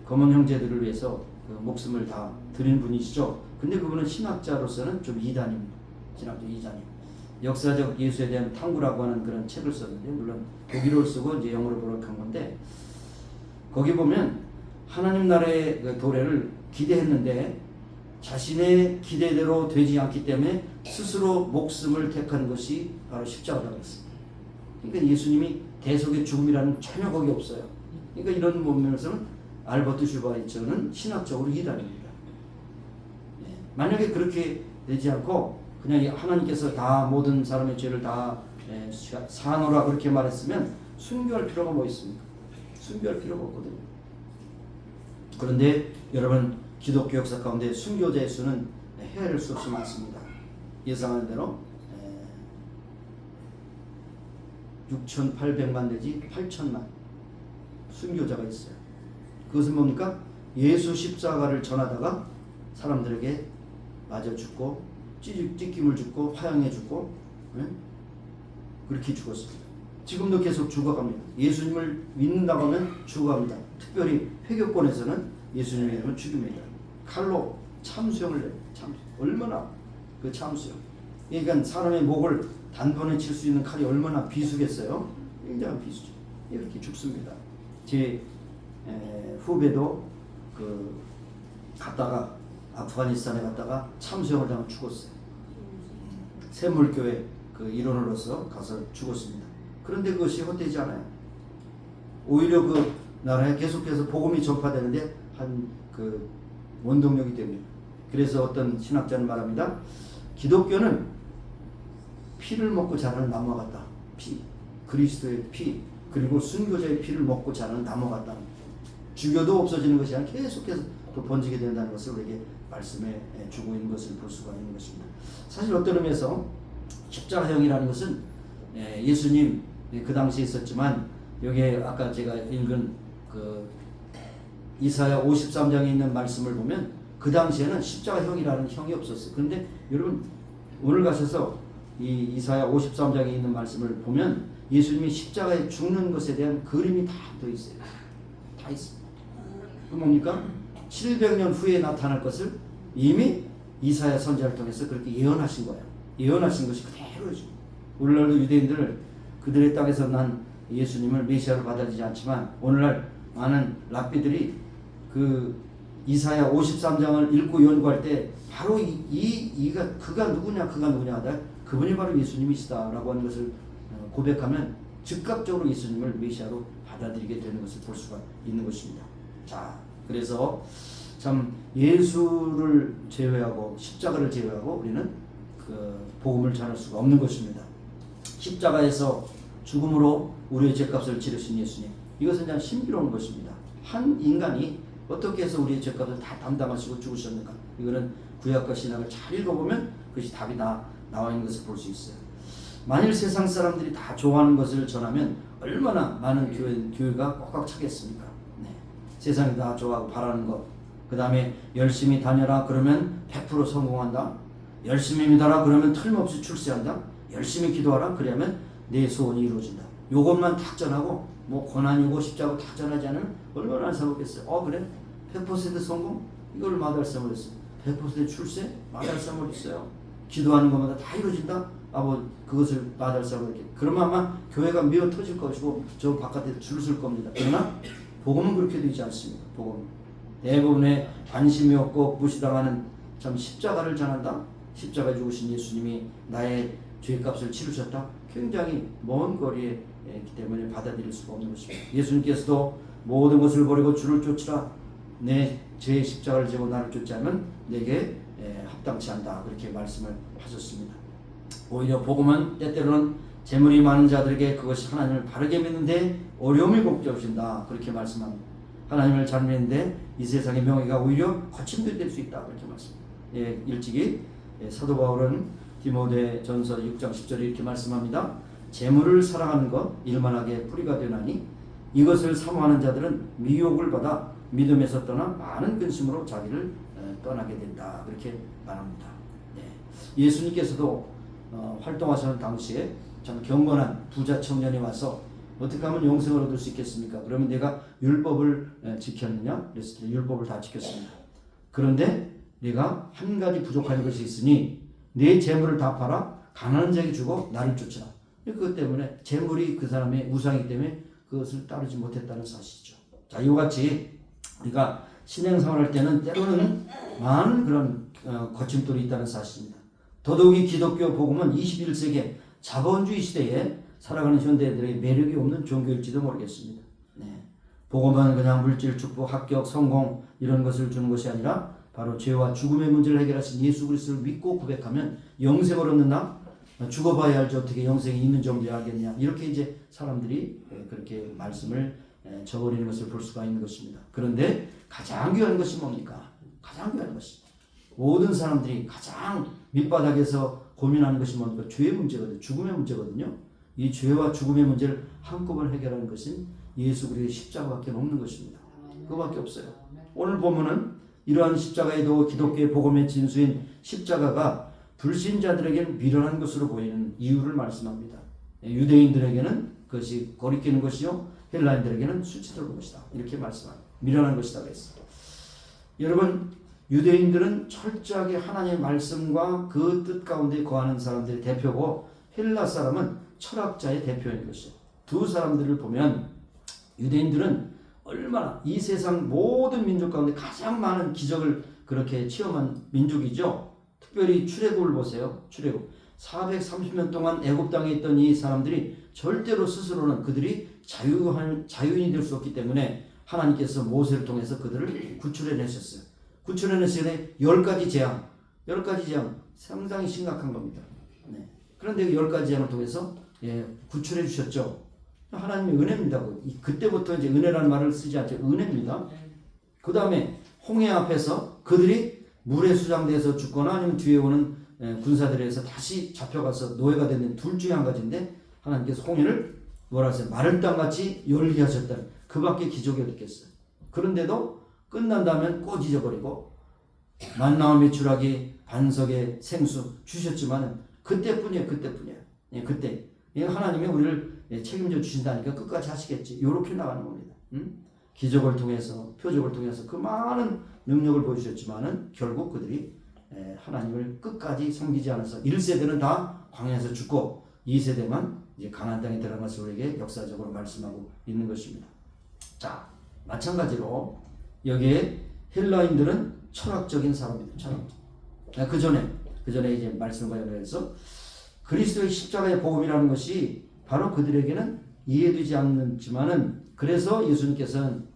검은 형제들을 위해서 그 목숨을 다 드린 분이시죠. 근데 그분은 신학자로서는 좀 이단입니다. 신학적 이단입니다. 역사적 예수에 대한 탐구라고 하는 그런 책을 썼는데 물론 독일어를 쓰고 이제 영어로 번역한 건데 거기 보면 하나님 나라의 그 도래를 기대했는데 자신의 기대대로 되지 않기 때문에 스스로 목숨을 택한 것이 바로 십자가라고 했습니다. 그러니까 예수님이 대속의 죽음이라는 전혀 거기 없어요. 그러니까 이런 면에서는 알버트 슈바이처는 신학적으로 이단입니다. 만약에 그렇게 되지 않고 그냥 하나님께서 다 모든 사람의 죄를 다 사노라 그렇게 말했으면 순교할 필요가 뭐 있습니까? 순교할 필요가 없거든요. 그런데 여러분 기독교 역사 가운데 순교자의 수는 헤아릴 수 없이 많습니다. 예상하는 대로 6,800만 내지 8,000만 순교자가 있어요. 그것은 뭡니까? 예수 십자가를 전하다가 사람들에게 맞아 죽고 찢김을 죽고 화형해 죽고 그렇게 죽었습니다. 지금도 계속 죽어갑니다. 예수님을 믿는다고 하면 죽어갑니다. 특별히 회교권에서는 예수님의 이름은 죽입니다. 칼로 참수형을 내요. 얼마나 그 참수형. 그러니까 사람의 목을 단번에 칠 수 있는 칼이 얼마나 비수겠어요? 굉장한 비수죠. 이렇게 죽습니다. 제 후배도 갔다가 아프가니스탄에 갔다가 참수형을 당하고 죽었어요. 샘물교회 일원으로서 가서 죽었습니다. 그런데 그것이 헛되지 않아요. 오히려 그 나라에 계속해서 복음이 전파되는데 원동력이 됩니다. 그래서 어떤 신학자는 말합니다. 기독교는 피를 먹고 자라는 나무와 같다. 피, 그리스도의 피, 그리고 순교자의 피를 먹고 자라는 나무와 같다. 죽여도 없어지는 것이 아니라 계속해서 또 번지게 된다는 것을 우리에게 말씀해 주고 있는 것을 볼 수가 있는 것입니다. 사실 어떤 의미에서 십자가형이라는 것은 예수님 그 당시에 있었지만 여기에 아까 제가 읽은 이사야 53장에 있는 말씀을 보면 그 당시에는 십자가형이라는 형이 없었어요. 그런데 여러분 오늘 가셔서 이 이사야 53장에 있는 말씀을 보면 예수님이 십자가에 죽는 것에 대한 그림이 다 더 있어요. 다 있습니다. 그 뭡니까? 700년 후에 나타날 것을 이미 이사야 선지자를 통해서 그렇게 예언하신 거예요. 예언하신 것이 그대로죠. 오늘날도 유대인들 그들의 땅에서 난 예수님을 메시아로 받아들이지 않지만 오늘날 많은 랍비들이 이사야 53장을 읽고 연구할 때 바로 그가 누구냐 하다 그분이 바로 예수님이시다라고 하는 것을 고백하면 즉각적으로 예수님을 메시아로 받아들이게 되는 것을 볼 수가 있는 것입니다. 자, 그래서 참 예수를 제외하고 십자가를 제외하고 우리는 복음을 전할 수가 없는 것입니다. 십자가에서 죽음으로 우리의 죄값을 치르신 예수님, 이것은 그냥 신비로운 것입니다. 한 인간이 어떻게 해서 우리의 죄값을 다 담당하시고 죽으셨는가? 이거는 구약과 신약을 잘 읽어보면 그것이 답이 나와 있는 것을 볼 수 있어요. 만일 세상 사람들이 다 좋아하는 것을 전하면 얼마나 많은 교회가 꽉꽉 차겠습니까? 세상이 다 좋아하고 바라는 것, 그 다음에 열심히 다녀라 그러면 100% 성공한다. 열심히 믿어라 그러면 틀림없이 출세한다. 열심히 기도하라 그러면 내 소원이 이루어진다. 요것만 탁 전하고 고난이고 십자고 탁 전하지 않으면 얼마나 안타깝겠어요. 그래? 100% 성공? 이걸 마달삼을 했어요. 100% 출세? 마달삼을 있어요. 기도하는 것마다 다 이루어진다? 그것을 마달삼을 이렇게. 그러면 아마 교회가 미어 터질 것이고 저 바깥에 줄 설 겁니다. 그러나 복음은 그렇게 되지 않습니다. 복음 대부분의 관심이 없고 무시당하는 참 십자가를 전한다. 십자가 죽으신 예수님이 나의 죄값을 치르셨다. 굉장히 먼 거리에 있기 때문에 받아들일 수가 없는 것입니다. 예수님께서도 모든 것을 버리고 주를 쫓으라. 내 죄의 십자가를 지고 나를 쫓지 않으면 내게 합당치 않다. 그렇게 말씀을 하셨습니다. 오히려 복음은 때때로는 재물이 많은 자들에게 그것이 하나님을 바르게 믿는데 어려움을 겪으신다. 그렇게 말씀합니다. 하나님을 잘 믿는데 이 세상의 명예가 오히려 거침들이 될 수 있다. 그렇게 말씀합니다. 일찍이 사도 바울은 디모데 전서 6장 10절에 이렇게 말씀합니다. 재물을 사랑하는 것 일만하게 뿌리가 되나니 이것을 사모하는 자들은 미혹을 받아 믿음에서 떠나 많은 근심으로 자기를 떠나게 된다. 그렇게 말합니다. 예수님께서도 활동하시는 당시에 참 경건한 부자 청년이 와서 어떻게 하면 영생을 얻을 수 있겠습니까? 그러면 내가 율법을 지켰느냐? 그랬을 때 율법을 다 지켰습니다. 그런데 내가 한 가지 부족한 것이 있으니 내 재물을 다 팔아 가난한 자에게 주고 나를 쫓으라. 그것 때문에 재물이 그 사람의 우상이기 때문에 그것을 따르지 못했다는 사실이죠. 자, 이와 같이 우리가 신앙생활할 때는 때로는 많은 그런 거침돌이 있다는 사실입니다. 더더욱이 기독교 복음은 21세기 자본주의 시대에 살아가는 현대인들의 매력이 없는 종교일지도 모르겠습니다. 복음은 그냥 물질, 축복, 합격, 성공 이런 것을 주는 것이 아니라 바로 죄와 죽음의 문제를 해결하신 예수 그리스도를 믿고 고백하면 영생을 얻는다. 죽어봐야 알지 어떻게 영생이 있는 정도야 알겠냐. 이렇게 이제 사람들이 그렇게 말씀을 저버리는 것을 볼 수가 있는 것입니다. 그런데 가장 귀한 것이 뭡니까? 가장 귀한 것이 모든 사람들이 가장 밑바닥에서 고민하는 것이 뭡니까? 죄의 문제거든요. 죽음의 문제거든요. 이 죄와 죽음의 문제를 한꺼번에 해결하는 것은 예수 그리스도의 십자가밖에 없는 것입니다. 그거밖에 없어요. 오늘 보면은 이러한 십자가에도 기독교의 복음의 진수인 십자가가 불신자들에게는 미련한 것으로 보이는 이유를 말씀합니다. 유대인들에게는 그것이 거리끼는 것이요 헬라인들에게는 수치스러운 것이다. 이렇게 말씀합니다. 미련한 것이다 그랬어요. 여러분, 유대인들은 철저하게 하나님의 말씀과 그 뜻 가운데 거하는 사람들의 대표고 헬라 사람은 철학자의 대표인 것이죠. 두 사람들을 보면 유대인들은 얼마나 이 세상 모든 민족 가운데 가장 많은 기적을 그렇게 체험한 민족이죠. 특별히 출애굽을 보세요. 출애굽 430년 동안 애굽 땅에 있던 이 사람들이 절대로 스스로는 그들이 자유인이 될 수 없기 때문에 하나님께서 모세를 통해서 그들을 구출해내셨어요. 구출해냈을 때 10가지 재앙 상당히 심각한 겁니다. 네. 그런데 10가지 재앙을 통해서 구출해 주셨죠. 하나님의 은혜입니다. 그때부터 이제 은혜라는 말을 쓰지 않죠. 은혜입니다. 그 다음에 홍해 앞에서 그들이 물에 수장돼서 죽거나 아니면 뒤에 오는 군사들에 의해서 다시 잡혀가서 노예가 되는 둘 중에 한 가지인데 하나님께서 홍해를 뭐라 하세요? 마른 땅같이 열게 하셨다. 그 밖에 기적이 어딨겠어요. 그런데도 끝난다면 꼭 잊어버리고 만나와 메추라기 반석의 생수 주셨지만 그때뿐이에요. 그때 하나님이 우리를 책임져 주신다니까 끝까지 하시겠지. 이렇게 나가는 겁니다. 기적을 통해서 표적을 통해서 그 많은 능력을 보여주셨지만은 결국 그들이 하나님을 끝까지 섬기지 않아서 1세대는 다 광야에서 죽고 2세대만 이제 가나안 땅에 들어간 것을 우리에게 역사적으로 말씀하고 있는 것입니다. 자, 마찬가지로 여기에 헬라인들은 철학적인 사람입니다. 철학적. 그 전에 이제 말씀과 연결해서 그리스도의 십자가의 복음이라는 것이 바로 그들에게는 이해되지 않지만은 그래서 예수님께서는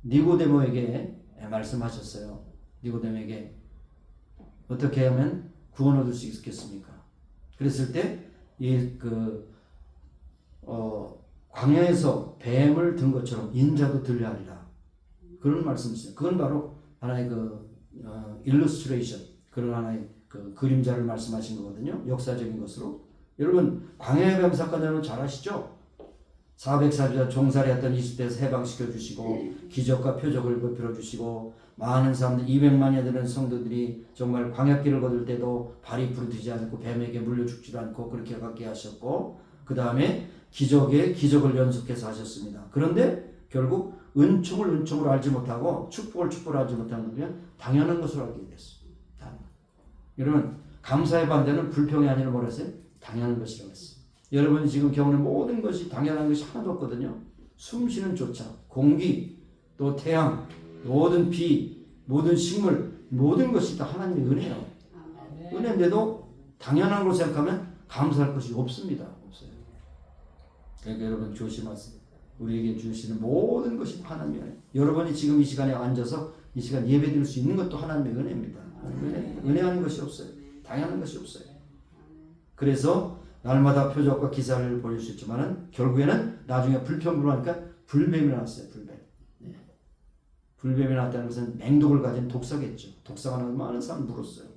니고데모에게 말씀하셨어요. 니고데모에게 어떻게 하면 구원 얻을 수 있겠습니까? 그랬을 때 광야에서 뱀을 든 것처럼 인자도 들려하리라. 그런 말씀이세요. 그건 바로 하나의 일러스트레이션, 그런 하나의 그림자를 말씀하신 거거든요. 역사적인 것으로. 여러분, 광야의 뱀 사건 여러분 잘 아시죠? 440년 종살이했던 이집트에서 해방시켜 주시고 기적과 표적을 베풀어 주시고 많은 사람들 200만여 되는 성도들이 정말 광야길을 걷을 때도 발이 부르트지 않고 뱀에게 물려 죽지도 않고 그렇게 갖게 하셨고 그 다음에 기적을 연속해서 하셨습니다. 그런데 결국 은총을 알지 못하고 축복을 알지 못하는 거면 당연한 것으로 알게 됐어요. 여러분, 감사의 반대는 불평이 아니라 뭐라 했어요? 당연한 것이라고 했어요. 여러분이 지금 겪는 모든 것이 당연한 것이 하나도 없거든요. 숨쉬는 조차, 공기, 또 태양, 모든 비, 모든 식물, 모든 것이 다 하나님의 은혜예요. 은혜인데도 당연한 걸 생각하면 감사할 것이 없습니다. 없어요. 그러니까 여러분 조심하세요. 우리에게 주시는 모든 것이 하나님의 은혜. 여러분이 지금 이 시간에 앉아서 이 시간 예배드릴 수 있는 것도 하나님의 은혜입니다. 은혜 아닌 것이 없어요. 당연한 것이 없어요. 그래서 날마다 표적과 기사를 보일 수 있지만은 결국에는 나중에 불평불하니까 불뱀이 나왔어요. 불뱀이 나왔다는 것은 맹독을 가진 독사겠죠. 독사가 나면 많은 사람이 물었어요.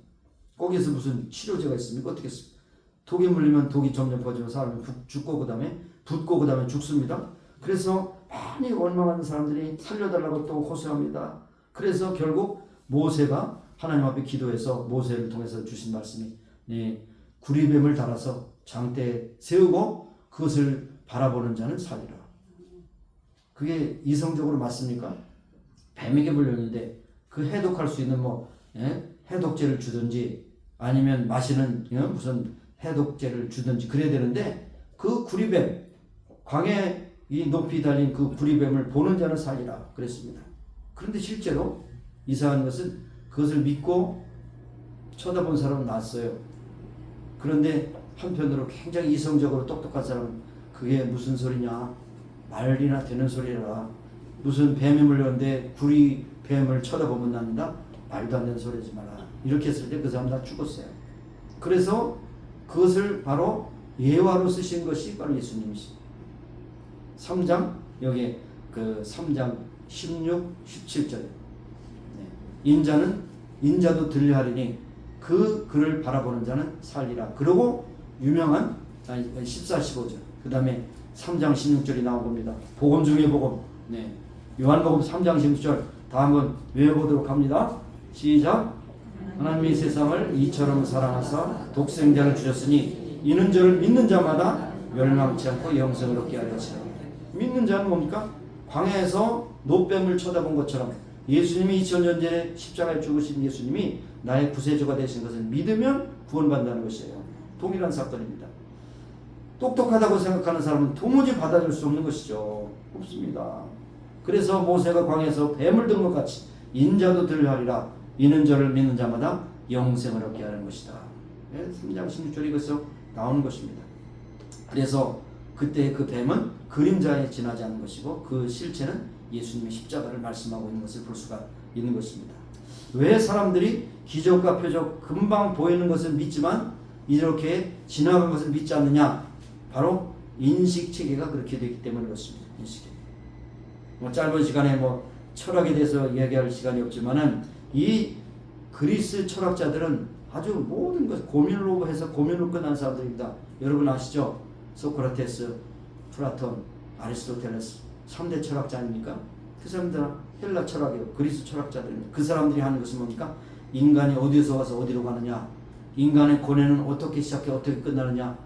거기에서 무슨 치료제가 있습니까? 어떻게 했습니까? 독이 물리면 독이 점점 퍼지면 사람이 죽고 그 다음에 붓고 그 다음에 죽습니다. 그래서 많이 원망하는 사람들이 살려달라고 또 호소합니다. 그래서 결국 모세가 하나님 앞에 기도해서 모세를 통해서 주신 말씀이 구리뱀을 달아서 장대에 세우고 그것을 바라보는 자는 살리라. 그게 이성적으로 맞습니까? 뱀에게 물렸는데 그 해독할 수 있는 해독제를 주든지 아니면 마시는 무슨 해독제를 주든지 그래야 되는데 그 구리뱀 광에 이 높이 달린 그 구리뱀을 보는 자는 살리라 그랬습니다. 그런데 실제로 이상한 것은 그것을 믿고 쳐다본 사람은 났어요. 그런데 한편으로 굉장히 이성적으로 똑똑한 사람은 그게 무슨 소리냐, 말이나 되는 소리라, 무슨 뱀이 물렸는데 구리 뱀을 쳐다보면 납니다. 말도 안 되는 소리 하지 마라. 이렇게 했을 때 그 사람 다 죽었어요. 그래서 그것을 바로 예화로 쓰신 것이 바로 예수님이십니다. 3장 여기 3장 16, 17절에 인자도 들려하리니 그 그를 바라보는 자는 살리라. 그리고 유명한 14, 15절 그 다음에 3장 16절이 나온 겁니다. 복음 중에 복음. 요한복음 3장 16절 다 한번 외워보도록 합니다. 시작. 하나님이 세상을 이처럼 사랑하사 독생자를 주셨으니 이는 저를 믿는 자마다 멸망치 않고 영생을 얻게 하려 하시라. 믿는 자는 뭡니까? 광야에서 노뱀을 쳐다본 것처럼 예수님이 2000년 전에 십자가에 죽으신 예수님이 나의 구세주가 되신 것을 믿으면 구원받는다는 것이에요. 동일한 사건입니다. 똑똑하다고 생각하는 사람은 도무지 받아줄 수 없는 것이죠. 없습니다. 그래서 모세가 광야에서 뱀을 든 것 같이 인자도 들하리라. 이는 저를 믿는 자마다 영생을 얻게 하는 것이다. 3장 16절에 이것서 나오는 것입니다. 그래서 그때 그 뱀은 그림자에 지나지 않는 것이고 그 실체는 예수님의 십자가를 말씀하고 있는 것을 볼 수가 있는 것입니다. 왜 사람들이 기적과 표적 금방 보이는 것을 믿지만 이렇게 지나간 것을 믿지 않느냐? 바로 인식 체계가 그렇게 되기 때문에 그렇습니다. 인식 체계. 짧은 시간에 철학에 대해서 이야기할 시간이 없지만은 이 그리스 철학자들은 아주 모든 것 고민으로 해서 고민으로 끝난 사람들입니다. 여러분 아시죠? 소크라테스, 플라톤, 아리스토텔레스 3대 철학자 아닙니까? 그 사람들은 헬라 철학이요, 그리스 철학자들입니다. 그 사람들이 하는 것은 뭡니까? 인간이 어디서 와서 어디로 가느냐, 인간의 고뇌는 어떻게 시작해 어떻게 끝나느냐,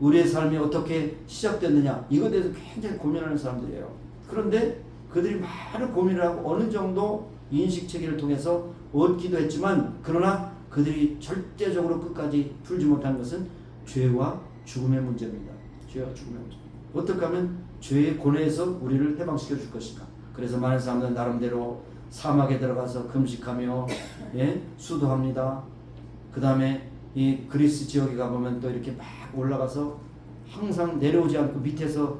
우리의 삶이 어떻게 시작됐느냐, 이거에 대해서 굉장히 고민하는 사람들이에요. 그런데 그들이 많은 고민을 하고 어느 정도 인식체계를 통해서 얻기도 했지만, 그러나 그들이 절대적으로 끝까지 풀지 못한 것은 죄와 죽음의 문제입니다. 죄와 죽음의 문제. 어떻게 하면 죄의 고뇌에서 우리를 해방시켜 줄 것인가. 그래서 많은 사람들은 나름대로 사막에 들어가서 금식하며 수도합니다. 그 다음에 이 그리스 지역에 가보면 또 이렇게 막 올라가서 항상 내려오지 않고 밑에서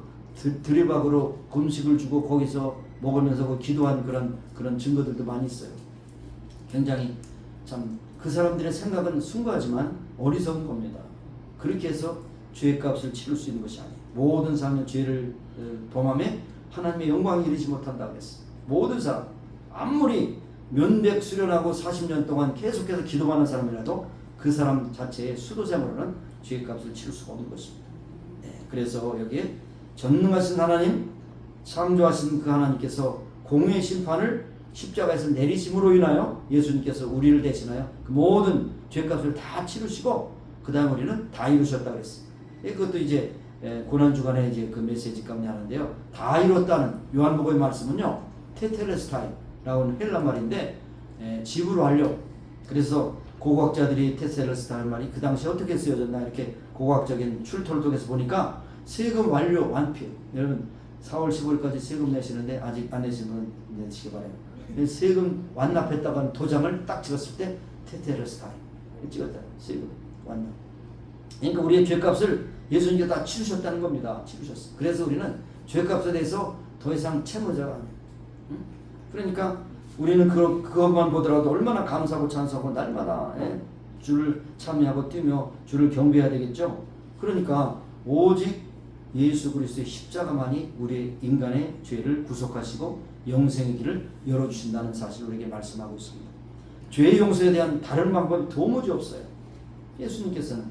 드리박으로 금식을 주고 거기서 먹으면서 기도한 그런 증거들도 많이 있어요. 굉장히 참 그 사람들의 생각은 순수하지만 어리석은 겁니다. 그렇게 해서 죄의 값을 치를 수 있는 것이 아니에요. 모든 사람의 죄를 범함에 하나님의 영광이 이르지 못한다고 그랬어요. 모든 사람 아무리 면백 수련하고 40년 동안 계속해서 기도하는 사람이라도 그 사람 자체의 수도생으로는 죄의 값을 치를 수가 없는 것입니다. 그래서 여기에 전능하신 하나님, 창조하신 그 하나님께서 공의의 심판을 십자가에서 내리심으로 인하여 예수님께서 우리를 대신하여 그 모든 죄값을 다 치르시고 그 다음 우리는 다 이루셨다 그랬어요. 그것도 이제 고난주간에 이제 그 메시지 가운데 하는데요. 다 이뤘다는 요한복음의 말씀은요, 테텔레스타이라고 하는 헬라 말인데 지불 완료. 그래서 고고학자들이 테텔레스타이 말이 그 당시 어떻게 쓰여졌나 이렇게 고고학적인 출토를 통해서 보니까 세금 완료 완표. 여러분 4월 15일까지 세금 내시는데 아직 안 내신 분 내시기 바라요. 세금 완납했다고 하는 도장을 딱 찍었을 때 테텔레스타이 찍었다. 세금 완납. 그러니까 우리의 죄값을 예수님께서 다 치르셨다는 겁니다. 치르셨어. 그래서 우리는 죄값에 대해서 더 이상 채무자가 아니에요. 그러니까 우리는 그것만 보더라도 얼마나 감사하고 찬송하고 날마다 주를 참여하고 뛰며 주를 경배해야 되겠죠. 그러니까 오직 예수 그리스도의 십자가만이 우리 인간의 죄를 구속하시고 영생의 길을 열어주신다는 사실을 우리에게 말씀하고 있습니다. 죄의 용서에 대한 다른 방법이 도무지 없어요. 예수님께서는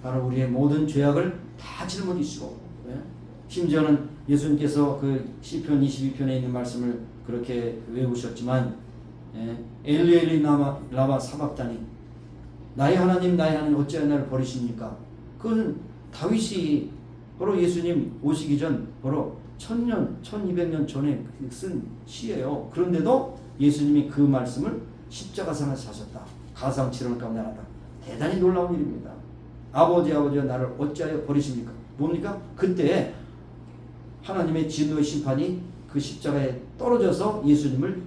바로 우리의 모든 죄악을 다 짊어지시고, 심지어는 예수님께서 그 시편 22편에 있는 말씀을 그렇게 외우셨지만 엘리 엘리 라마 사박다니, 나의 하나님 어찌하여 나를 버리십니까? 그건 다윗이 바로 예수님 오시기 전 바로 1000년 1200년 전에 쓴 시예요. 그런데도 예수님이 그 말씀을 십자가상에서 사셨다. 가상치료를 가운데 하다. 대단히 놀라운 일입니다. 아버지여 나를 어찌하여 버리십니까? 뭡니까? 그때 하나님의 진노의 심판이 그 십자가에 떨어져서 예수님을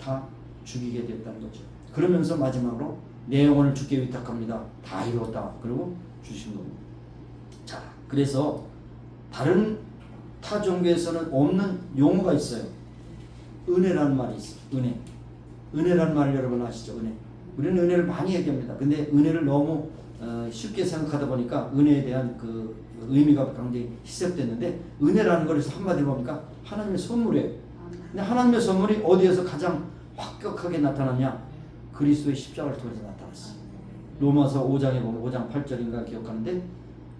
다 죽이게 되었다는 거죠. 그러면서 마지막으로 내 영혼을 주께 위탁합니다. 다 이루었다. 그리고 주신 겁니다. 자, 그래서 다른 타 종교에서는 없는 용어가 있어요. 은혜라는 말이 있어요. 은혜라는 말을 여러분 아시죠? 은혜. 우리는 은혜를 많이 얘기합니다. 근데 은혜를 너무 쉽게 생각하다 보니까 은혜에 대한 그 의미가 굉장히 희석됐는데, 은혜라는 것에서 한마디로 뭡니까? 하나님의 선물이에요. 근데 하나님의 선물이 어디에서 가장 확격하게 나타났냐? 그리스도의 십자가를 통해서 나타났어요. 로마서 5장에 보면 5장 8절인가 기억하는데,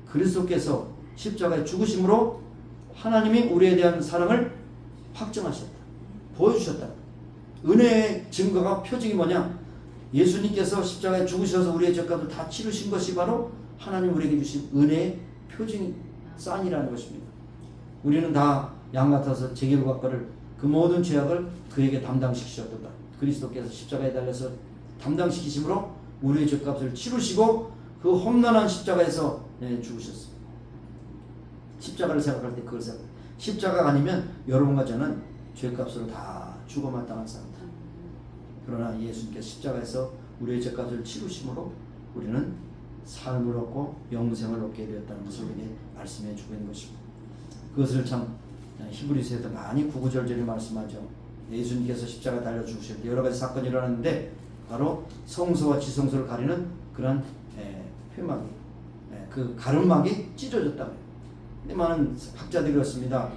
그리스도께서 십자가의 죽으심으로 하나님이 우리에 대한 사랑을 확증하셨다. 보여주셨다. 은혜의 증거가 표징이 뭐냐? 예수님께서 십자가에 죽으셔서 우리의 죄값을 다 치르신 것이 바로 하나님 우리에게 주신 은혜의 표징 싼이라는 것입니다. 우리는 다 양 같아서 제결과 거를 그 모든 죄악을 그에게 담당시키셨도다. 그리스도께서 십자가에 달려서 담당시키심으로 우리의 죄값을 치르시고 그 험난한 십자가에서 죽으셨어요. 십자가를 생각할 때 그걸 생각해요. 십자가가 아니면 여러분과 저는 죄값으로 다 죽어 마땅한 사람이다. 그러나 예수님께서 십자가에서 우리의 죄값을 치르심으로 우리는 삶을 얻고 영생을 얻게 되었다는 것을 우리에게 말씀해 주고 있는 것입니다. 그것을 참 히브리서에도 많이 구구절절히 말씀하죠. 예수님께서 십자가 달려 죽으실 때 여러 가지 사건이 일어났는데 바로 성소와 지성소를 가리는 그런 회막이 그 가름막이 찢어졌다고요. 근데 많은 학자들이 그렇습니다.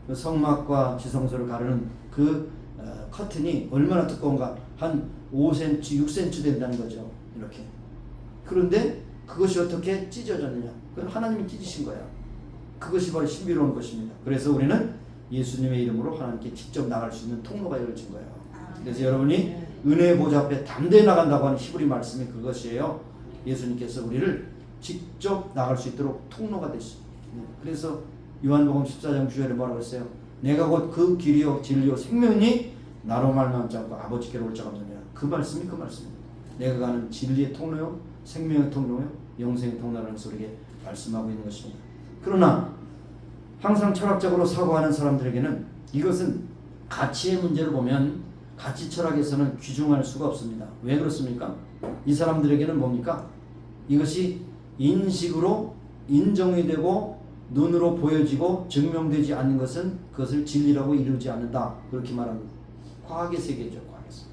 그 성막과 지성소를 가르는 그 커튼이 얼마나 두꺼운가? 한 5cm, 6cm 된다는 거죠. 이렇게. 그런데 그것이 어떻게 찢어졌느냐? 그건 하나님이 찢으신 거야. 그것이 바로 신비로운 것입니다. 그래서 우리는 예수님의 이름으로 하나님께 직접 나갈 수 있는 통로가 열려진 거예요. 그래서 여러분이 은혜의 보좌 앞에 담대히 나간다고 하는 히브리 말씀이 그것이에요. 예수님께서 우리를 직접 나갈 수 있도록 통로가 되십니다. 그래서 요한복음 14장 9절에 뭐라고 했어요? 내가 곧 그 길이요 진리요 생명이 나로 말미암지 않고 아버지께로 올 자가 없느니라. 그 말씀이 그 말씀입니다. 내가 가는 진리의 통로요 생명의 통로요 영생의 통로라는 소리에 말씀하고 있는 것입니다. 그러나 항상 철학적으로 사고하는 사람들에게는 이것은 가치의 문제를 보면 가치 철학에서는 귀중할 수가 없습니다. 왜 그렇습니까? 이 사람들에게는 뭡니까? 이것이 인식으로 인정이 되고 눈으로 보여지고 증명되지 않는 것은 그것을 진리라고 이루지 않는다. 그렇게 말합니다. 과학의 세계죠. 과학의 세계.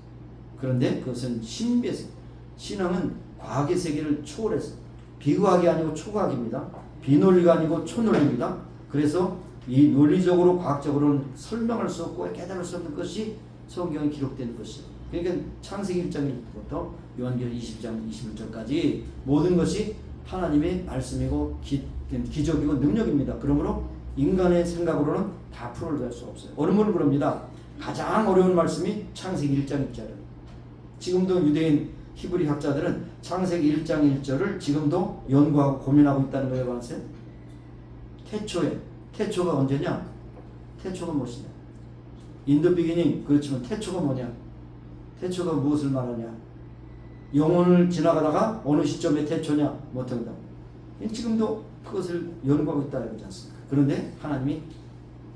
그런데 그것은 신비의 세계. 신앙은 과학의 세계를 초월해서 비과학이 아니고 초과학입니다. 비논리가 아니고 초논리입니다. 그래서 이 논리적으로 과학적으로는 설명할 수 없고 깨달을 수 없는 것이 성경에 기록된 것이에요. 그러니까 창세기 1장부터 요한계시록 20장 21절까지 모든 것이 하나님의 말씀이고 기적이고 능력입니다. 그러므로 인간의 생각으로는 다 풀어낼 수 없어요. 어려움을 그럽니다. 가장 어려운 말씀이 창세기 1장 1절이에요. 지금도 유대인 히브리 학자들은 창세기 1장 1절을 지금도 연구하고 고민하고 있다는 거예요. 봤어요? 태초가 언제냐? 태초가 무엇이냐? In the beginning. 그렇지만 태초가 뭐냐? 태초가 무엇을 말하냐? 영혼을 지나가다가 어느 시점에 태초냐? 못합니다. 지금도 그것을 연구하고 있다는 거지 않습니까? 그런데 하나님이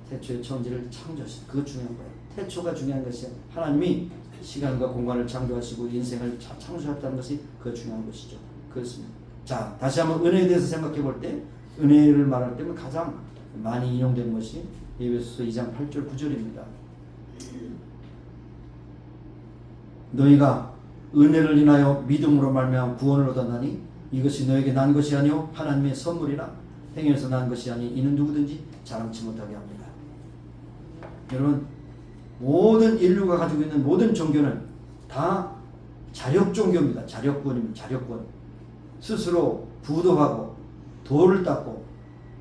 태초의 천지를 창조하셨어요. 그거 중요한 거예요. 태초가 중요한 것이 하나님이 시간과 공간을 창조하시고 인생을 창조하셨다는 것이 그 중요한 것이죠. 그렇습니다. 자, 다시 한번 은혜에 대해서 생각해 볼 때 은혜를 말할 때면 가장 많이 인용되는 것이 에베소서 2장 8절 9절입니다. 너희가 은혜를 인하여 믿음으로 말미암아 구원을 얻었나니 이것이 너에게 난 것이 아니요 하나님의 선물이라 행위에서 난 것이 아니 이는 누구든지 자랑치 못하게 합니다. 여러분 모든 인류가 가지고 있는 모든 종교는 다 자력 종교입니다. 자력구원입니다. 자력구원. 스스로 부도하고 돌을 닦고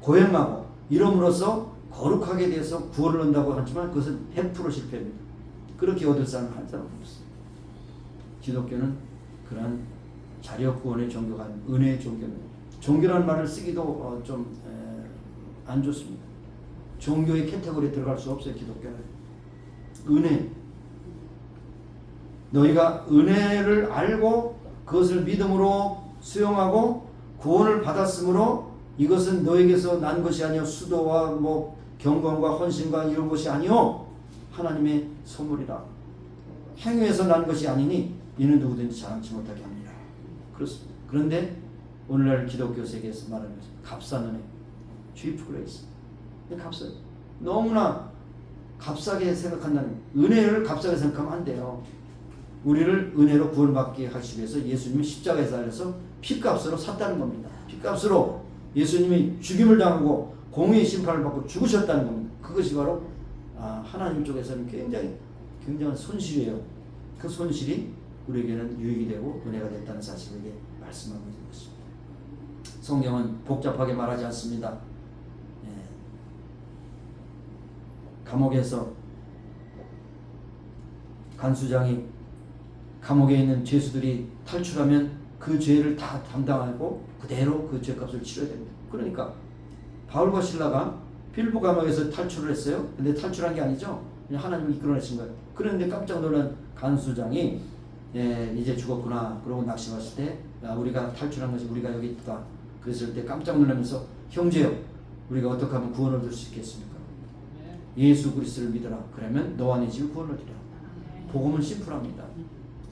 고행하고 이름으로써 거룩하게 돼서 구원을 얻는다고 하지만 그것은 100% 실패입니다. 그렇게 얻을 사람은 한 사람도 없습니다. 기독교는 그러한 자력구원의 종교가 아닌 은혜의 종교입니다. 종교라는 말을 쓰기도 좀 안 좋습니다. 종교의 카테고리에 들어갈 수 없어요. 기독교는 은혜. 너희가 은혜를 알고 그것을 믿음으로 수용하고 구원을 받았으므로 이것은 너에게서 난 것이 아니요 수도와 뭐 경건과 헌신과 이런 것이 아니요 하나님의 선물이라. 행위에서 난 것이 아니니 이는 누구든지 자랑치 못하게 합니다. 그렇습니다. 그런데 오늘날 기독교 세계에서 말하는 것은 값싼 은혜, cheap grace. 값싸. 너무나 값싸게 생각한다는 은혜를 값싸게 생각하면 안 돼요. 우리를 은혜로 구원받게 하시기 위해서 예수님이 십자가에 달려서 피값으로 샀다는 겁니다. 피값으로 예수님이 죽임을 당하고 공의의 심판을 받고 죽으셨다는 겁니다. 그것이 바로 하나님 쪽에서는 굉장한 손실이에요. 그 손실이 우리에게는 유익이 되고 은혜가 됐다는 사실을 말씀하고 있는 것입니다. 성경은 복잡하게 말하지 않습니다. 간수장이 감옥에 있는 죄수들이 탈출하면 그 죄를 다 담당하고 그대로 그 죄값을 치러야 됩니다. 그러니까 바울과 실라가 빌보 감옥에서 탈출을 했어요. 근데 탈출한 게 아니죠. 그냥 하나님이 이끌어내신 거예요. 그런데 깜짝 놀란 간수장이 이제 죽었구나. 그러고 낙심했을 때 우리가 탈출한 것이 우리가 여기 있다. 그랬을 때 깜짝 놀라면서 형제여 우리가 어떻게 하면 구원을 얻을 수 있겠습니까? 예수 그리스도를 믿어라. 그러면 너와 네 집이 구원을 얻으리라. 복음은 심플합니다.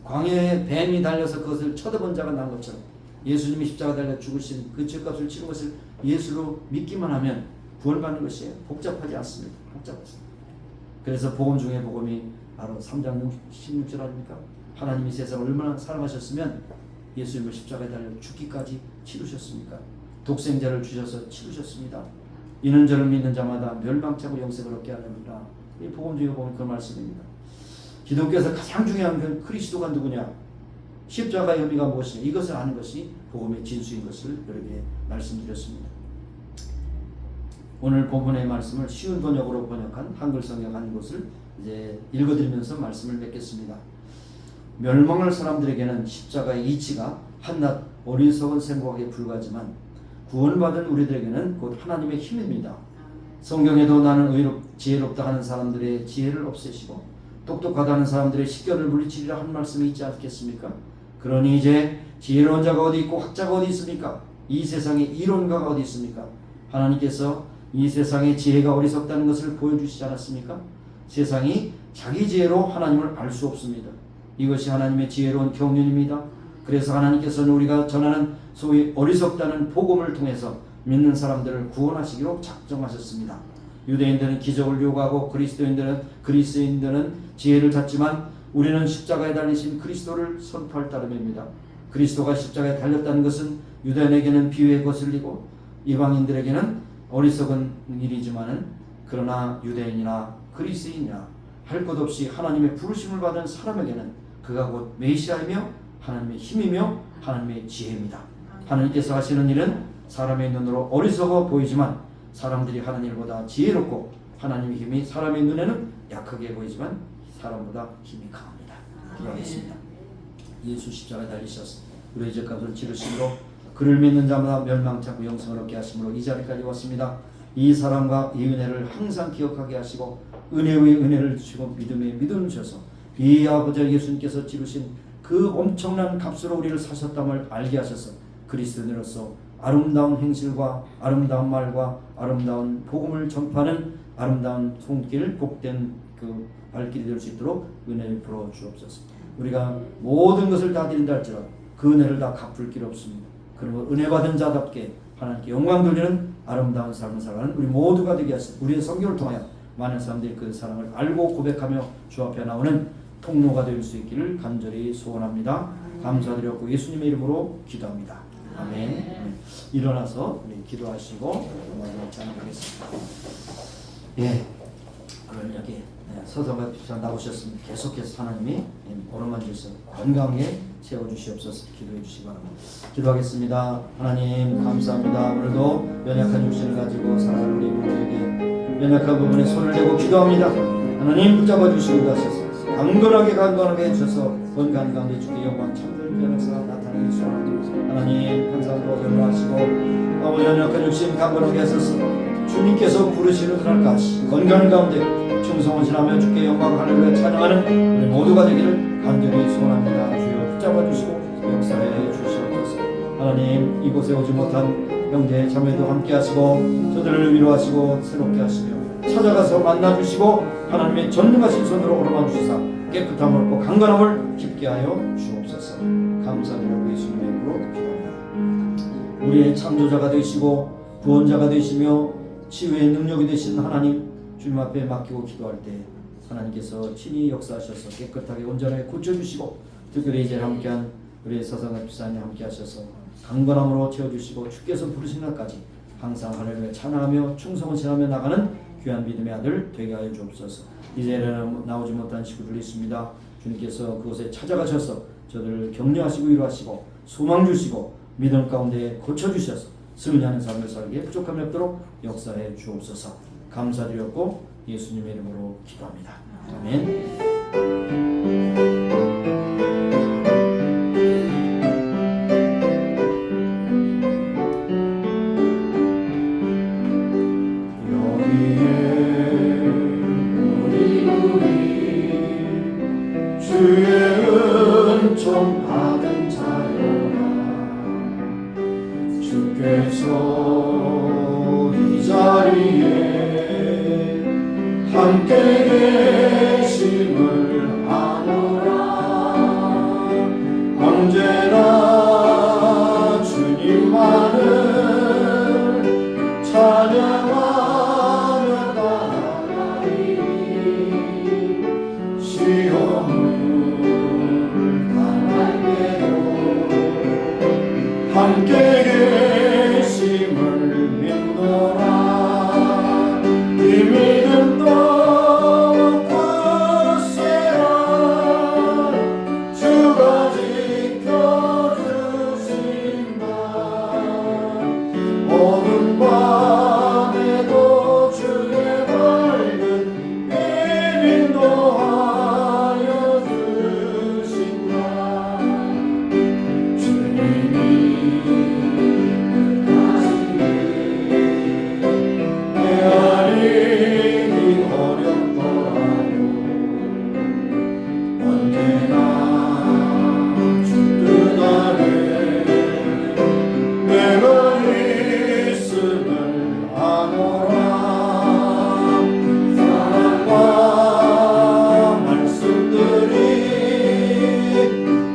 광야에 뱀이 달려서 그것을 쳐다본 자가 난 것처럼 예수님이 십자가 달려 죽으신 그 죄값을 치른 것을 예수로 믿기만 하면 구원받는 것이에요. 복잡하지 않습니다. 복잡하습니다. 그래서 복음 중에 복음이 바로 3장 16절 아닙니까? 하나님이 세상을 얼마나 사랑하셨으면 예수님을 십자가에 달려 죽기까지 치르셨습니까? 독생자를 주셔서 치르셨습니다. 이는 저를 믿는 자마다 멸망치 않고 영생을 얻게 하려니라. 이 복음 중에 보면 그 말씀입니다. 기독교에서 가장 중요한 건 그리스도가 누구냐, 십자가의 의미가 무엇이냐, 이것을 아는 것이 복음의 진수인 것을 여러분에게 말씀드렸습니다. 오늘 본문의 말씀을 쉬운 번역으로 번역한 한글 성경 한 곳을 이제 읽어드리면서 말씀을 맺겠습니다. 멸망할 사람들에게는 십자가의 이치가 한낱 어리석은 생각에 불과하지만 구원받은 우리들에게는 곧 하나님의 힘입니다. 성경에도 나는 지혜롭다 하는 사람들의 지혜를 없애시고 똑똑하다 하는 사람들의 식견을 물리치리라 한 말씀이 있지 않겠습니까? 그러니 이제 지혜로운 자가 어디 있고 학자가 어디 있습니까? 이 세상에 이론가가 어디 있습니까? 하나님께서 이 세상의 지혜가 어리석다는 것을 보여주시지 않았습니까? 세상이 자기 지혜로 하나님을 알 수 없습니다. 이것이 하나님의 지혜로운 경륜입니다. 그래서 하나님께서는 우리가 전하는 소위 어리석다는 복음을 통해서 믿는 사람들을 구원하시기로 작정하셨습니다. 유대인들은 기적을 요구하고 그리스도인들은 지혜를 찾지만 우리는 십자가에 달리신 그리스도를 선포할 따름입니다. 그리스도가 십자가에 달렸다는 것은 유대인에게는 비유에 거슬리고 이방인들에게는 어리석은 일이지만은 그러나 유대인이나 그리스인이나 할 것 없이 하나님의 부르심을 받은 사람에게는 그가 곧 메시아이며 하나님의 힘이며 하나님의 지혜입니다. 하나님께서 하시는 일은 사람의 눈으로 어리석어 보이지만 사람들이 하나님보다 지혜롭고 하나님의 힘이 사람의 눈에는 약하게 보이지만 사람보다 힘이 강합니다. 기도하겠습니다. 예수 십자가에 달리셔서 우리의 죄값을 치르심으로 그를 믿는 자마다 멸망치 않고 영생을 얻게 하심으로 이 자리까지 왔습니다. 이 사랑과 이 은혜를 항상 기억하게 하시고 은혜의 은혜를 주시고 믿음의 믿음을 주셔서 이 아버지 예수님께서 지르신 그 엄청난 값으로 우리를 사셨다는 걸 알게 하셔서 그리스도인으로서 아름다운 행실과 아름다운 말과 아름다운 복음을 전파하는 아름다운 손길 복된 그 발길이 될 수 있도록 은혜를 풀어 주옵소서. 우리가 모든 것을 다 드린다 할지라도 그 은혜를 다 갚을 길 없습니다. 그리고 은혜 받은 자답게 하나님께 영광 돌리는 아름다운 삶을 살아가는 우리 모두가 되게 하시고 우리의 성경을 통하여 많은 사람들이 그 사랑을 알고 고백하며 주 앞에 나오는 통로가 될 수 있기를 간절히 소원합니다. 감사드렸고 예수님의 이름으로 기도합니다. 아멘. 일어나서 우리 기도하시고 마지막 찬양하겠습니다. 예, 그럼 여기 서서가 나오셨습니다. 계속해서 하나님이 오른만 주셔서 건강하게 채워주시옵소서. 기도해 주시기 바랍니다. 기도하겠습니다. 하나님 감사합니다. 오늘도 연약한 육신을 가지고 살아가는 우리 모두에게 연약한 부분에 손을 대고 기도합니다. 하나님 붙잡아 주시고 하셔서 강건하게 해주셔서 건강 가운데 주께 영광 참들 변호사 나타나게 소원합니다. 하나님 항상도 연로하시고 아버지 연약한 육신 강건하게 하셔서 주님께서 부르시는 날까지 건강 가운데 충성을 지나며 주께 영광 할렐루야 찬양하는 우리 모두가 되기를 간절히 소원합니다. 주여 붙잡아 주시고 역사해 주시옵소서. 하나님 이곳에 오지 못한 형제 자매도 함께 하시고 저들을 위로하시고 새롭게 하시며 찾아가서 만나주시고 하나님의 전능하신 손으로 오르만 주시사 깨끗함을 얻고 강건함을 깊게 하여 주옵소서. 감사드리고 예수님의 이름으로 기도합니다. 우리의 창조자가 되시고 구원자가 되시며 치유의 능력이 되신 하나님 주님 앞에 맡기고 기도할 때 하나님께서 친히 역사하셔서 깨끗하게 온전하게 고쳐주시고 특별히 이제 함께한 우리 서성한 집사님 함께 하셔서 강건함으로 채워주시고 주께서 부르신 날까지 항상 하나님을 찬양하며 충성을 지나며 나가는 귀한 믿음의 아들 되게 하여 주옵소서. 이제는 나오지 못한 식구들이 있습니다. 주님께서 그곳에 찾아가셔서 저들을 격려하시고 위로하시고 소망 주시고 믿음 가운데 고쳐주셔서 승리하는 삶을 살기에 부족함이 없도록 역사해 주옵소서. 감사드렸고 예수님의 이름으로 기도합니다. 아멘. 주께서 이 자리에 함께 계심을 아노라. 언제나 주님만을 찬양하며 따라가리. 시험을 당할 때도 함께 계심을 믿노라. 이 믿음도 굳세라. 주가 지켜주신다. 어두운 밤에도 주의 밝은 빛 인도하여 주신다. 주님이 헤아리기 어렵더라도 언제나 주 뜻 아래 내가 있음을 아노라. 사랑과 말씀들이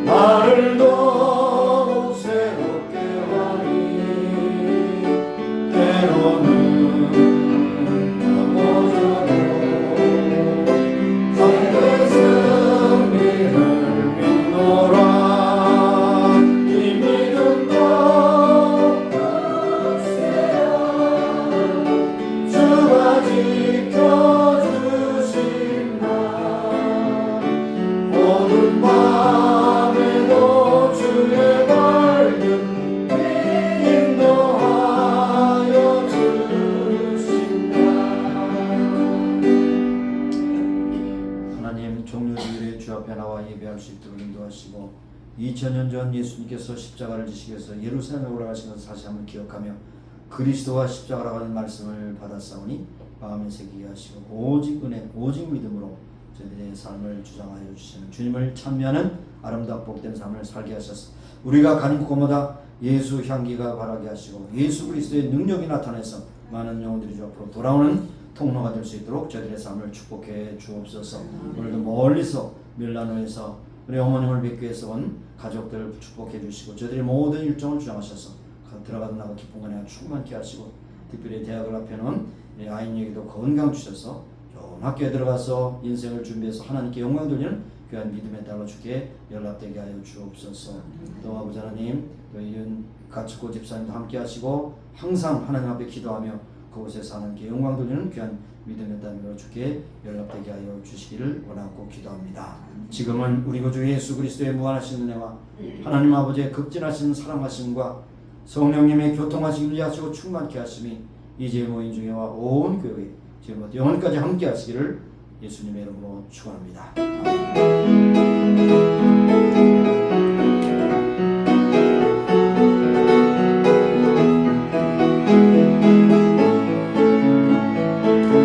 나를 더욱 새롭게 하니 때로는 넘어져도 삶의 승리를 믿노라. 이 믿음도 굳세라. 주가 지켜주신다. 어두운 밤에도 주의 밝은 빛 인도하여 주신다. 하나님, 종료주일에 주 앞에 나와 예배할 수 있도록 인도하시고 2000년 전 예수님께서 십자가를 지시기 위해서 예루살렘에 올라가신 것을 다시 한번 기억하며 그리스도와 십자가라고 하는 말씀을 받았사오니 마음에 새기게 하시고 오직 은혜, 오직 믿음으로 저희들의 삶을 주장하여 주시는 주님을 찬미하는 아름답고 복된 삶을 살게 하셔서 우리가 가는 곳마다 예수 향기가 바라게 하시고 예수 그리스도의 능력이 나타나서 많은 영혼들이 주 앞으로 돌아오는 통로가 될 수 있도록 저희들의 삶을 축복해 주옵소서. 오늘도 멀리서 밀라노에서 우리 어머님을 뵙기 위해서 온 가족들 축복해 주시고 저희들의 모든 일정을 주장하셔서 들어가도 나가 기쁜 은혜가 충만케 하시고 특별히 대학을 앞에 놓은 아이에게도 건강 주셔서 좋은 학교에 들어가서 인생을 준비해서 하나님께 영광 돌리는 귀한 믿음에 따라 주께 연락되게 하여 주옵소서. 또 아버지 하나님, 이은 가츠코 집사님도 함께 하시고 항상 하나님 앞에 기도하며 그곳에서 하나님께 영광 돌리는 귀한 믿음의 따름으로 주께 연락되게 하여 주시기를 원하고 기도합니다. 지금은 우리 구주 예수 그리스도의 무한하신 은혜와 하나님 아버지의 극진하신 사랑하심과 성령님의 교통하시기를 위하시고 충만케 하심이 이제 모인 중에와 온 교회 지금부터 영원까지 함께 하시기를 예수님의 이름으로 축원합니다. 아멘.